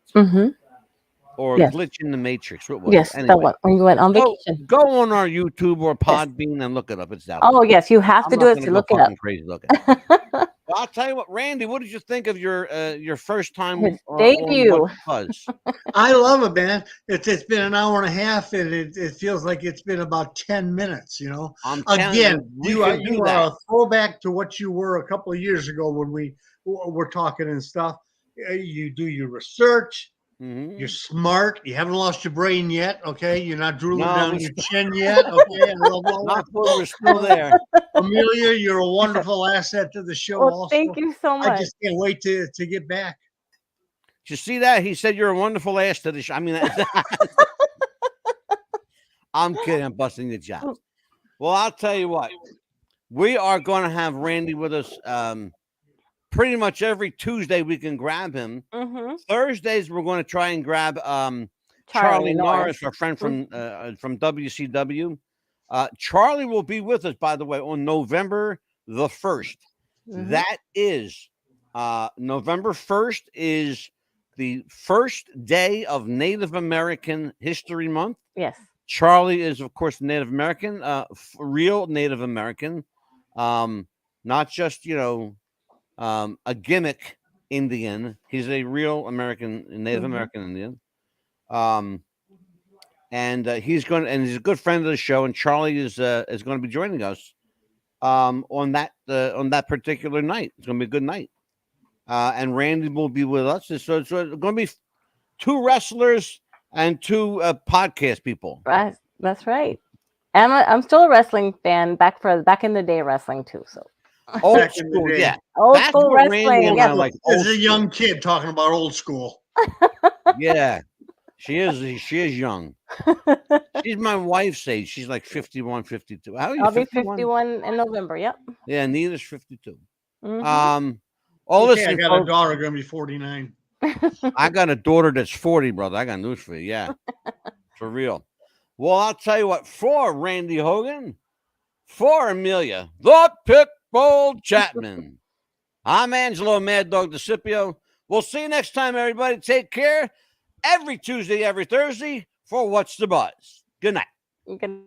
Or Glitch in the Matrix. What was it? Anyway, that one when you went on vacation. Go on our YouTube or Podbean and look it up. It's out. Oh yes, you have to do it to look it up. Crazy looking. Well, I'll tell you what, Randy. What did you think of your first time debut? I love it, man. It's been an hour and a half, and it feels like it's been about 10 minutes. You know, again, you are a throwback to what you were a couple of years ago when we were talking and stuff. You do your research. You're smart. You haven't lost your brain yet. Okay, you're not drooling down your chin yet. Okay, we're still there. Amelia, you're a wonderful asset to the show. Well, also, thank you so much. I just can't wait to get back. Did you see that? He said you're a wonderful ass to the show. I mean, I'm kidding. I'm busting the job. Well, I'll tell you what. We are going to have Randy with us. Pretty much every Tuesday we can grab him. Thursdays we're going to try and grab Charlie Norris, our friend from WCW. Charlie will be with us, by the way, on November the 1st. That is November 1st is the first day of Native American History Month. Yes. Charlie is, of course, Native American, real Native American, not just, a gimmick Indian. He's a real American, Native American Indian. And he's a good friend of the show. And Charlie is going to be joining us on that particular night. It's going to be a good night. And Randy will be with us. So it's going to be two wrestlers and two podcast people. Right, that's right. And I'm still a wrestling fan. Back in the day, wrestling too. So. Old school, yeah. Old school wrestling. Yeah. Like this is a young kid talking about old school. Yeah, she is. She is young. She's my wife's age. She's like 51, 52. How are you? I'll be 51 in November. Yep. Yeah, Nina's 52. Listen, I got folks, a daughter going to be 49. I got a daughter that's 40, brother. I got news for you. Yeah, for real. Well, I'll tell you what. For Randy Hogan, for Amelia, the Pitbull Chapman, I'm Angelo Mad Dog DeCipio. We'll see you next time, everybody. Take care. Every Tuesday, every Thursday for What's the Buzz. Good night. Good